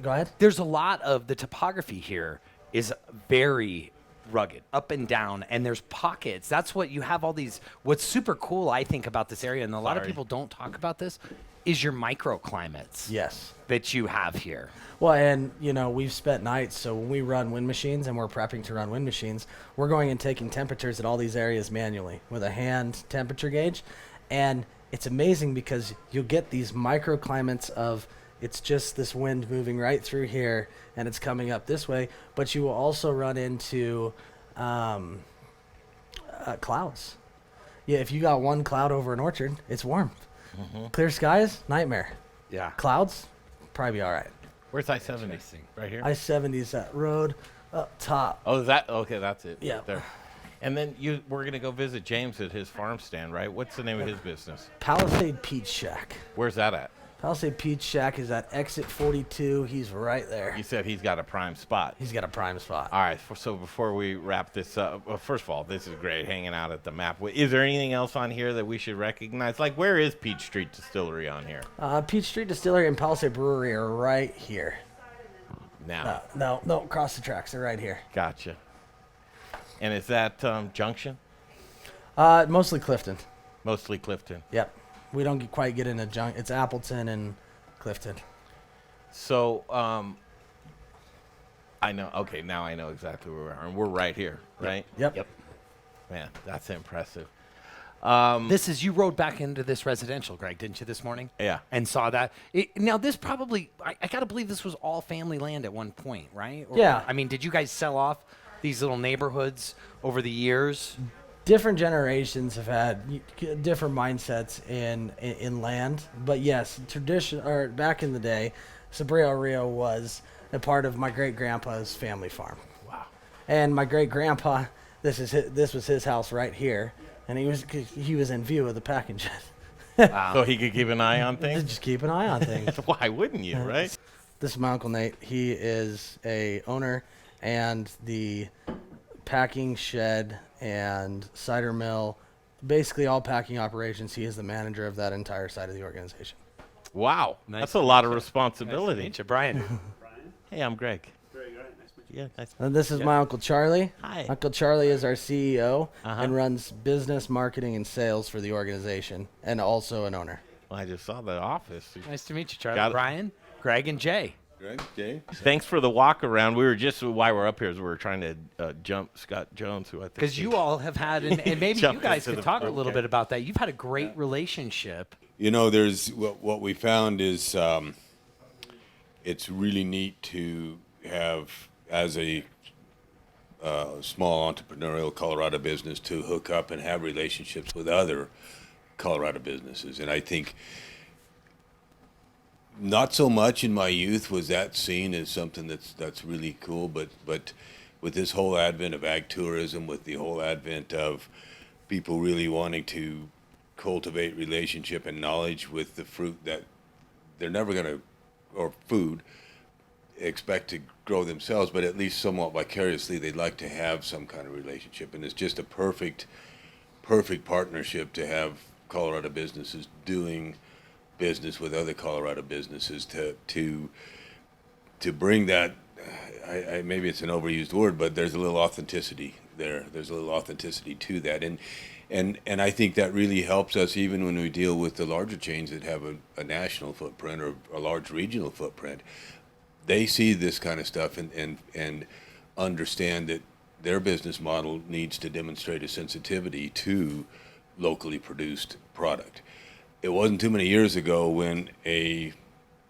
go ahead. There's a lot of the topography here is very rugged, up and down, and there's pockets. That's what you have all these. What's super cool, I think, about this area, and a lot of people don't talk about this, is your microclimates. Yes. That you have here. Well, and, we've spent nights, so when we run wind machines and we're prepping to run wind machines, we're going and taking temperatures at all these areas manually with a hand temperature gauge. And it's amazing because you'll get these microclimates of it's just this wind moving right through here and it's coming up this way, but you will also run into clouds. Yeah, if you got one cloud over an orchard, it's warm. Mm-hmm. Clear skies, nightmare. Yeah. Clouds, probably be all right. Where's I-70? Right here? I-70 is that road up top. Oh, is that? Okay, that's it. Yeah. Right there. And then we're going to go visit James at his farm stand, right? What's the name of his business? Palisade Peach Shack. Where's that at? Palisade Peach Shack is at exit 42. He's right there. You said he's got a prime spot. He's got a prime spot. All right. So before we wrap this up, well, first of all, this is great hanging out at the map. Is there anything else on here that we should recognize? Like, where is Peach Street Distillery on here? Peach Street Distillery and Palisade Brewery are right here. Now. No, across the tracks. They're right here. Gotcha. And is that Junction? Mostly Clifton. Mostly Clifton. Yep. We don't quite get into Junction. It's Appleton and Clifton. So, I know. Okay, now I know exactly where we are. And we're right here, right? Yep. Man, that's impressive. This is, you rode back into this residential, Greg, didn't you, this morning? Yeah. And saw that. Now, this probably, I got to believe this was all family land at one point, right? Yeah. I mean, did you guys sell off these little neighborhoods over the years? Different generations have had different mindsets in land, but yes, back in the day, Sabrio Rio was a part of my great grandpa's family farm. Wow! And my great grandpa, this was his house right here, and he was in view of the packing shed. Wow. So he could keep an eye on things. Just keep an eye on things. Why wouldn't you, right? This is my Uncle Nate. He is a owner and the packing shed and cider mill, basically all packing operations. He is the manager of that entire side of the organization. Wow, that's a lot of responsibility. Nice to meet you, Brian. Hey, I'm Greg. Greg, all right, nice to meet you. Yeah, nice. And this is my Uncle Charlie. Hi. Uncle Charlie is our CEO Uh-huh. and runs business, marketing, and sales for the organization, and also an owner. Well, I just saw the office. Nice to meet you, Charlie. Got it. Brian, Greg, and Jay. Greg, Jay. Thanks for the walk around. We were just, why we're up here is we were trying to jump Scott Jones, who I think. Because you all have had, and maybe you Jump guys into could the talk a little okay. bit about that. You've had a great relationship. You know, there's what we found is it's really neat to have, as a small entrepreneurial Colorado business, to hook up and have relationships with other Colorado businesses. And I think not so much in my youth was that seen as something that's really cool, but with this whole advent of ag tourism, with the whole advent of people really wanting to cultivate relationship and knowledge with the fruit that they're never going to, or food, expect to grow themselves, but at least somewhat vicariously they'd like to have some kind of relationship. And it's just a perfect partnership to have Colorado businesses doing business with other Colorado businesses to bring that. Maybe it's an overused word, but there's a little authenticity there. There's a little authenticity to that, and I think that really helps us even when we deal with the larger chains that have a national footprint or a large regional footprint. They see this kind of stuff and understand that their business model needs to demonstrate a sensitivity to locally produced product. It wasn't too many years ago when a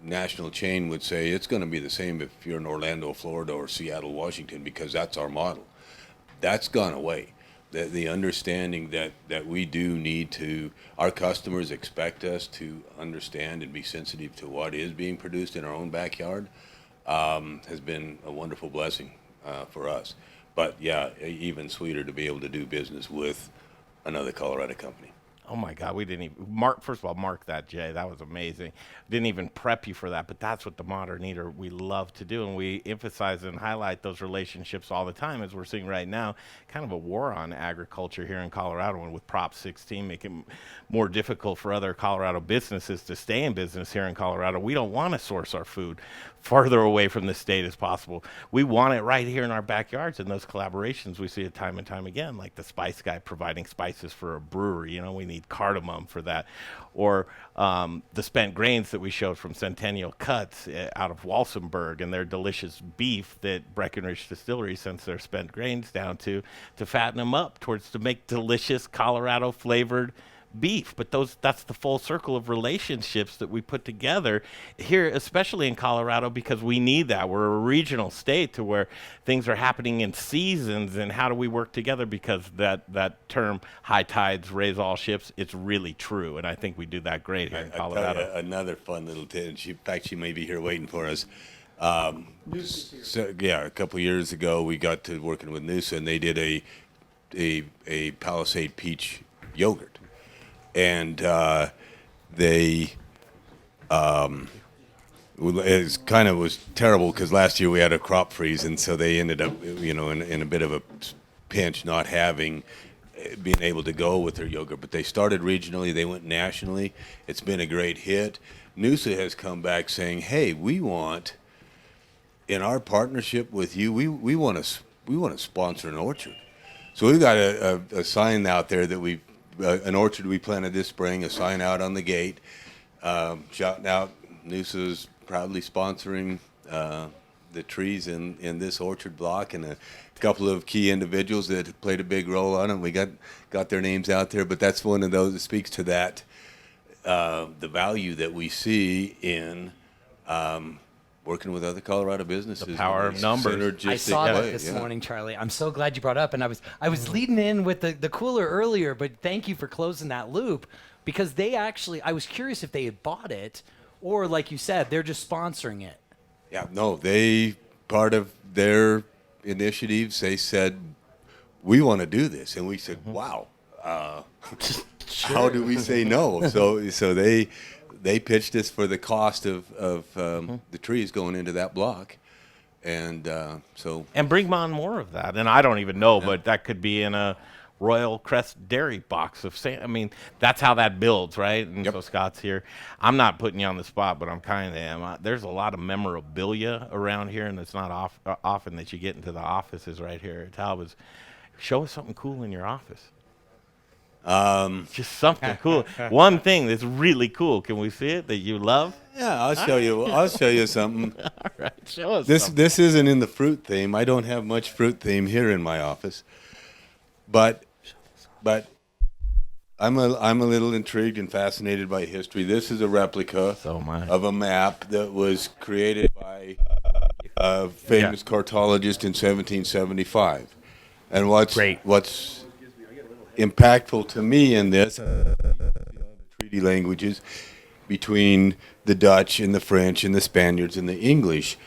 national chain would say it's going to be the same if you're in Orlando, Florida, or Seattle, Washington, because that's our model. That's gone away. The understanding that we do need to, our customers expect us to understand and be sensitive to what is being produced in our own backyard, has been a wonderful blessing for us. But yeah, even sweeter to be able to do business with another Colorado company. Oh my God, we didn't even mark. First of all, mark that, Jay. That was amazing. Didn't even prep you for that, but that's what the Modern Eater we love to do, and we emphasize and highlight those relationships all the time, as we're seeing right now. Kind of a war on agriculture here in Colorado, and with Prop 16 making it more difficult for other Colorado businesses to stay in business here in Colorado. We don't want to source our food farther away from the state as possible. We want it right here in our backyards. And those collaborations, we see it time and time again, like the Spice Guy providing spices for a brewery. You know, we need cardamom for that. Or the spent grains that we showed from Centennial Cuts out of Walsenburg, and their delicious beef that Breckenridge Distillery sends their spent grains down to fatten them up to make delicious Colorado flavored beef. But that's the full circle of relationships that we put together here, especially in Colorado, because we need that. We're a regional state to where things are happening in seasons, and how do we work together? Because that term, high tides raise all ships, it's really true, and I think we do that great here in Colorado. Tell you another fun little tip. In fact, she may be here waiting for us. A couple years ago, we got to working with Noosa, and they did a Palisade peach yogurt. And it was terrible because last year we had a crop freeze, and so they ended up, in a bit of a pinch, not being able to go with their yogurt. But they started regionally, they went nationally. It's been a great hit. Noosa has come back saying, "Hey, we want, in our partnership with you, we want to sponsor an orchard." So we've got a sign out there that an orchard we planted this spring, a sign out on the gate, shouting out Noosa's proudly sponsoring the trees in this orchard block, and a couple of key individuals that played a big role on it. We got their names out there, but that's one of those that speaks to that, the value that we see in working with other Colorado businesses. The power of numbers. I saw that this morning, Charlie. I'm so glad you brought up, and I was leading in with the cooler earlier, but thank you for closing that loop, because I was curious if they had bought it, or like you said, they're just sponsoring it. Yeah, no, part of their initiatives, they said, we want to do this, and we said, wow, how do we say no? So they pitched us for the cost of the trees going into that block, and bring on more of that. And I don't even know, but that could be in a Royal Crest Dairy box of sand. I mean, that's how that builds, right? And so Scott's here. I'm not putting you on the spot, but I'm kind of am. There's a lot of memorabilia around here, and it's not often that you get into the offices right here at Talbot's. Show us something cool in your office. Just something cool. One thing that's really cool. Can we see it that you love? Yeah, I'll show you. I'll show you something. All right, show us. This isn't in the fruit theme. I don't have much fruit theme here in my office, but I'm a little intrigued and fascinated by history. This is a replica of a map that was created by a famous cartologist in 1775. And what's impactful to me in this treaty languages between the Dutch and the French and the Spaniards and the English,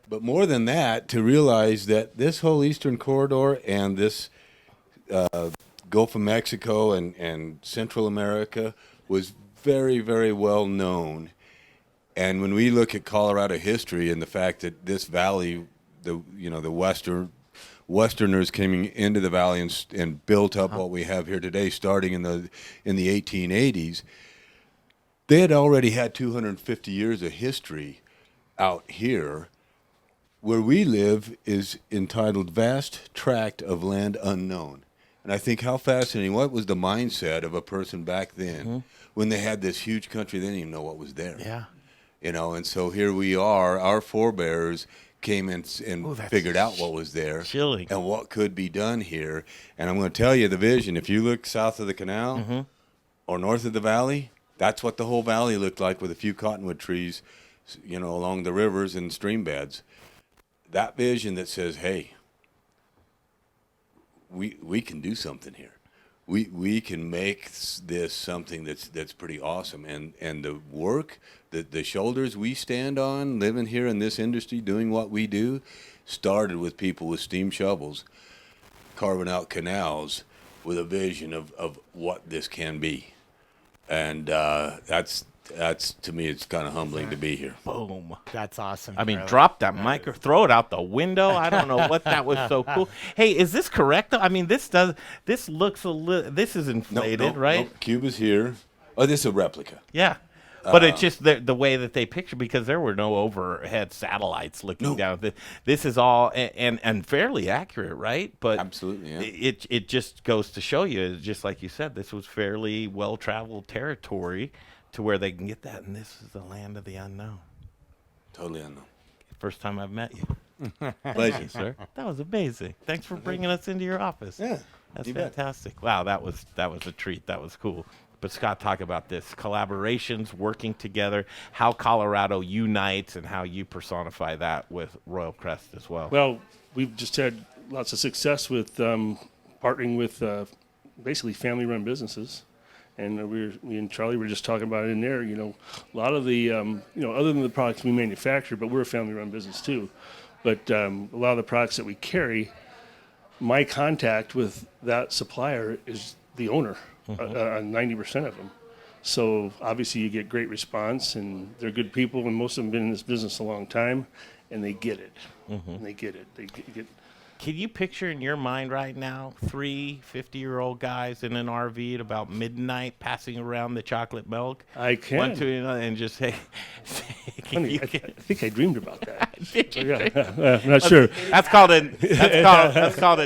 but more than that, to realize that this whole Eastern Corridor and this Gulf of Mexico and Central America was very, very well known. And when we look at Colorado history and the fact that this valley, the Westerners came into the valley and built up what we have here today, starting in the 1880s, they had already had 250 years of history out here. Where we live is entitled Vast Tract of Land Unknown. And I think how fascinating, what was the mindset of a person back then when they had this huge country, they didn't even know what was there. Yeah. And so here we are, our forebears came in and figured out what was there and what could be done here. And I'm going to tell you the vision. If you look south of the canal or north of the valley, that's what the whole valley looked like, with a few cottonwood trees, along the rivers and stream beds. That vision that says, hey, we can do something here. We can make this something that's pretty awesome. And the work, the shoulders we stand on, living here in this industry, doing what we do, started with people with steam shovels, carving out canals with a vision of what this can be. and that's to me, it's kind of humbling to be here. Boom. That's awesome. I mean, Charlie. drop that mic or throw it out the window. I don't know what that was so cool. Hey, is this correct though? I mean, this looks a little. This is inflated, right? No, cube is here. Oh, this is a replica. Yeah. But it's just the way that they picture, because there were no overhead satellites looking down. This is all and fairly accurate, right? But absolutely, yeah. It just goes to show you, just like you said, this was fairly well-traveled territory to where they can get that, and this is the land of the unknown. Totally unknown. First time I've met you. Pleasure, sir. That was amazing. Thanks for bringing us into your office. Yeah, that's you bet. fantastic. Wow, that was a treat. That was cool. But Scott, talk about this collaborations, working together, how Colorado unites, and how you personify that with Royal Crest as well. Well, we've just had lots of success with partnering with basically family-run businesses. And me and Charlie were just talking about it in there. You know, a lot of the, other than the products we manufacture, but we're a family-run business too. But a lot of the products that we carry, my contact with that supplier is the owner on 90% of them. So obviously you get great response, and they're good people, and most of them have been in this business a long time, and they get it. And they get it. They get. Can you picture in your mind right now 3 50-year-old guys in an RV at about midnight passing around the chocolate milk? I can. One to another and just say, Funny, I think I dreamed about that. Did you? Yeah, I'm not sure. That's called a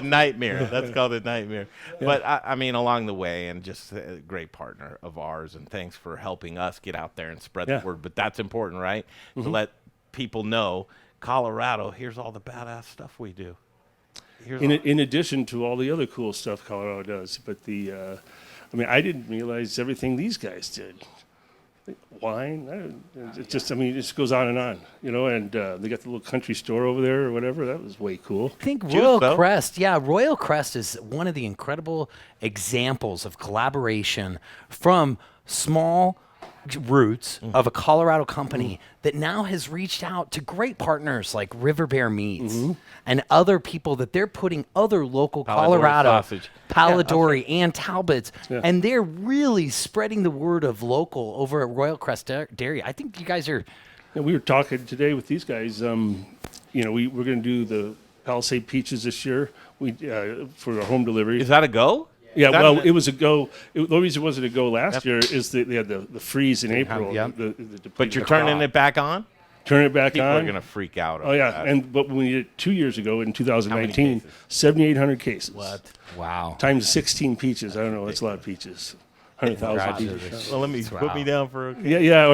nightmare. That's called a nightmare. Yeah. But I mean, along the way, and just a great partner of ours, and thanks for helping us get out there and spread the word. But that's important, right? To let people know, Colorado, here's all the badass stuff we do. In addition to all the other cool stuff Colorado does, but I didn't realize everything these guys did. Wine, it just goes on, and they got the little country store over there or whatever. That was way cool. I think Royal Crest is one of the incredible examples of collaboration from small roots of a Colorado company that now has reached out to great partners like River Bear Meats and other people that they're putting other local Colorado Palisade and Talbott's, and they're really spreading the word of local over at Royal Crest Dairy. I think you guys are. Yeah, we were talking today with these guys. We're going to do the Palisade peaches this year. For our home delivery. Is that a go? Yeah, well, it was a go. The reason it wasn't a go last year is that they had the freeze in April. But you're turning it back on? Turn it back People on. People are going to freak out. Oh, yeah. But when we did it 2 years ago in 2019, 7,800 cases. What? Wow. Times 16 peaches. I don't know. That's a lot of peaches. 100,000 peaches. Well, put me down for a Yeah.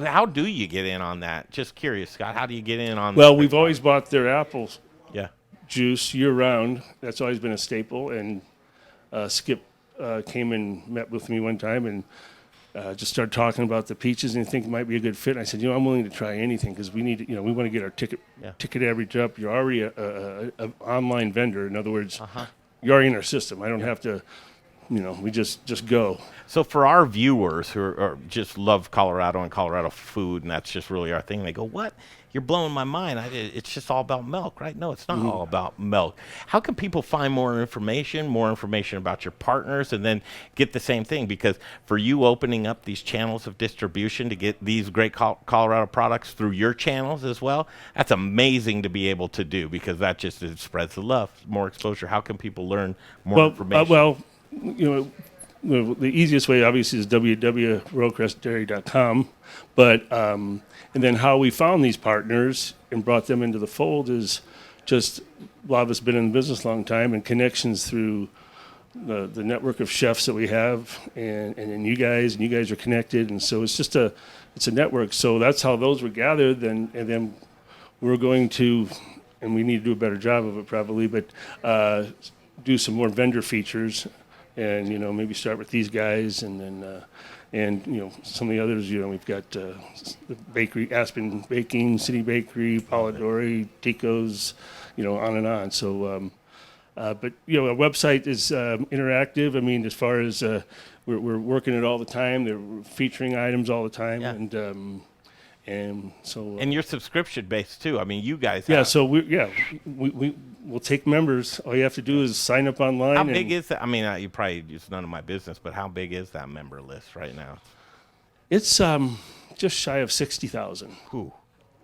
How do you get in on that? Just curious, Scott. How do you get in on Well, we've always bought their apples. Yeah. Juice year-round. That's always been a staple. And Skip came and met with me one time and just started talking about the peaches, and he think it might be a good fit. And I said, I'm willing to try anything because we need, we want to get our ticket average up. You're already a online vendor. In other words, you're already in our system. I don't have to, we just go. So for our viewers who are just love Colorado and Colorado food, and that's just really our thing, they go, what? You're blowing my mind. It's just all about milk, right? No, it's not all about milk. How can people find more information about your partners, and then get the same thing? Because for you opening up these channels of distribution to get these great Colorado products through your channels as well, that's amazing to be able to do, because that just spreads the love, more exposure. How can people learn more information? The easiest way, obviously, is www.royalcrestdairy.com. But and then how we found these partners and brought them into the fold is just a lot of us have been in the business a long time, and connections through the network of chefs that we have, and then you guys are connected, and so it's just it's a network. So that's how those were gathered, and then we're going to, and we need to do a better job of it probably, but do some more vendor features. And maybe start with these guys, and then some of the others. We've got the bakery, Aspen Baking, City Bakery, Polidori, Tico's, on and on. So, but our website is interactive. I mean, as far as we're working it all the time. They're featuring items all the time, And so And you're subscription based too. I mean, you guys. yeah, have- so we'll take members. All you have to do is sign up online. How big is that? I mean, you probably it's none of my business, but how big is that member list right now? It's just shy of 60,000. Who?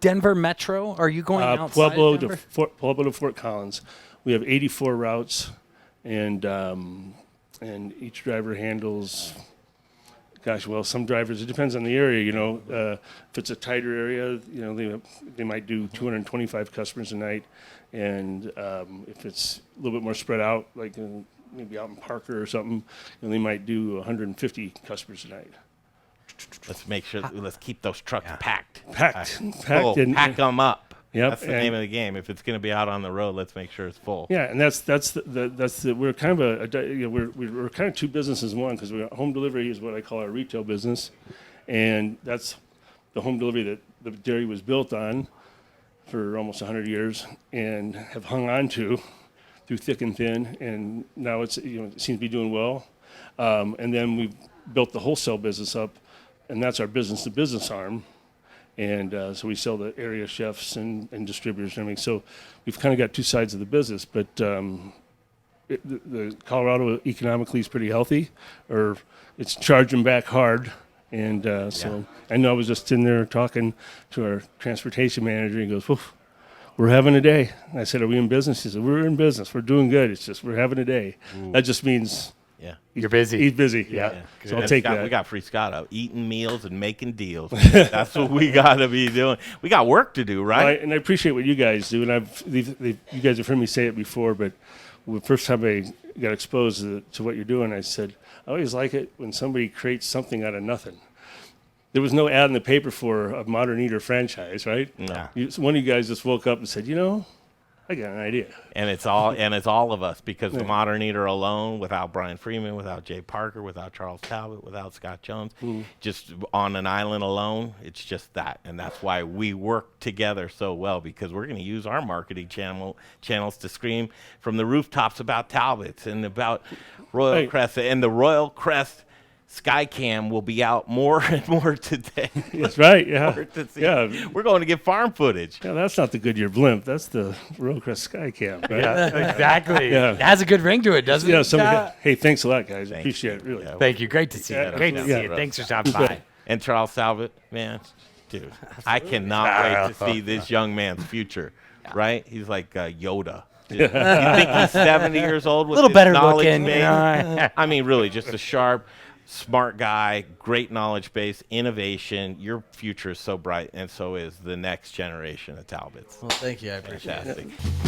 Denver Metro? Are you going outside Pueblo Denver? to Fort Collins. We have 84 routes, and each driver handles. Gosh, well, some drivers. It depends on the area. You know, if it's a tighter area, you know, they might do 225 customers a night, and if it's a little bit more spread out, like maybe out in Parker or something, you know, they might do 150 customers a night. Let's make sure. Let's keep those trucks packed. Packed. Pack them up. Yep. That's the name of the game. If it's going to be out on the road, let's make sure it's full. Yeah, and that's the we're kind of we're kind of two businesses in one, because home delivery is what I call our retail business, and that's the home delivery that the dairy was built on for almost 100 years and have hung on to through thick and thin, and now it seems to be doing well. And then we've built the wholesale business up, and that's our business-to-business arm. And so we sell to area chefs and distributors and everything. So we've kind of got two sides of the business. But the Colorado economically is pretty healthy, or it's charging back hard. And so I know I was just in there talking to our transportation manager. He goes, "Woof, we're having a day." And I said, "Are we in business?" He said, "We're in business. We're doing good. It's just we're having a day." Ooh. That just means you're busy. He's busy. Yeah. So I'll take that. We got free Scott out eating meals and making deals. That's what we got to be doing. We got work to do, right? And I appreciate what you guys do. And you guys have heard me say it before, but the first time I got exposed to what you're doing, I said, I always like it when somebody creates something out of nothing. There was no ad in the paper for a Modern Eater franchise, right? No. One of you guys just woke up and said, I got an idea. And it's all of us, because the Modern Eater alone, without Brian Freeman, without Jay Parker, without Charles Talbott, without Scott Jones, just on an island alone, it's just that. And that's why we work together so well, because we're going to use our marketing channels to scream from the rooftops about Talbots and about Royal Crest. And the Royal Crest Skycam will be out more and more today. That's right, yeah. We're going to get farm footage. Yeah, that's not the Goodyear blimp. That's the Royal Crest Skycam, right? Yeah, exactly. Yeah. It has a good ring to it, doesn't it? Hey, thanks a lot, guys. Appreciate it, really. Thank you. Great to see you. Great to see you. Thanks for stopping by. And Charles Talbott, man, dude, I cannot wait to see this young man's future, right? He's like Yoda. Dude. You think he's 70 years old with a little his better knowledge looking, base? you know? I mean, really, just a sharp, smart guy, great knowledge base, innovation. Your future is so bright, and so is the next generation of Talbots. Well, thank you. I appreciate it. Fantastic.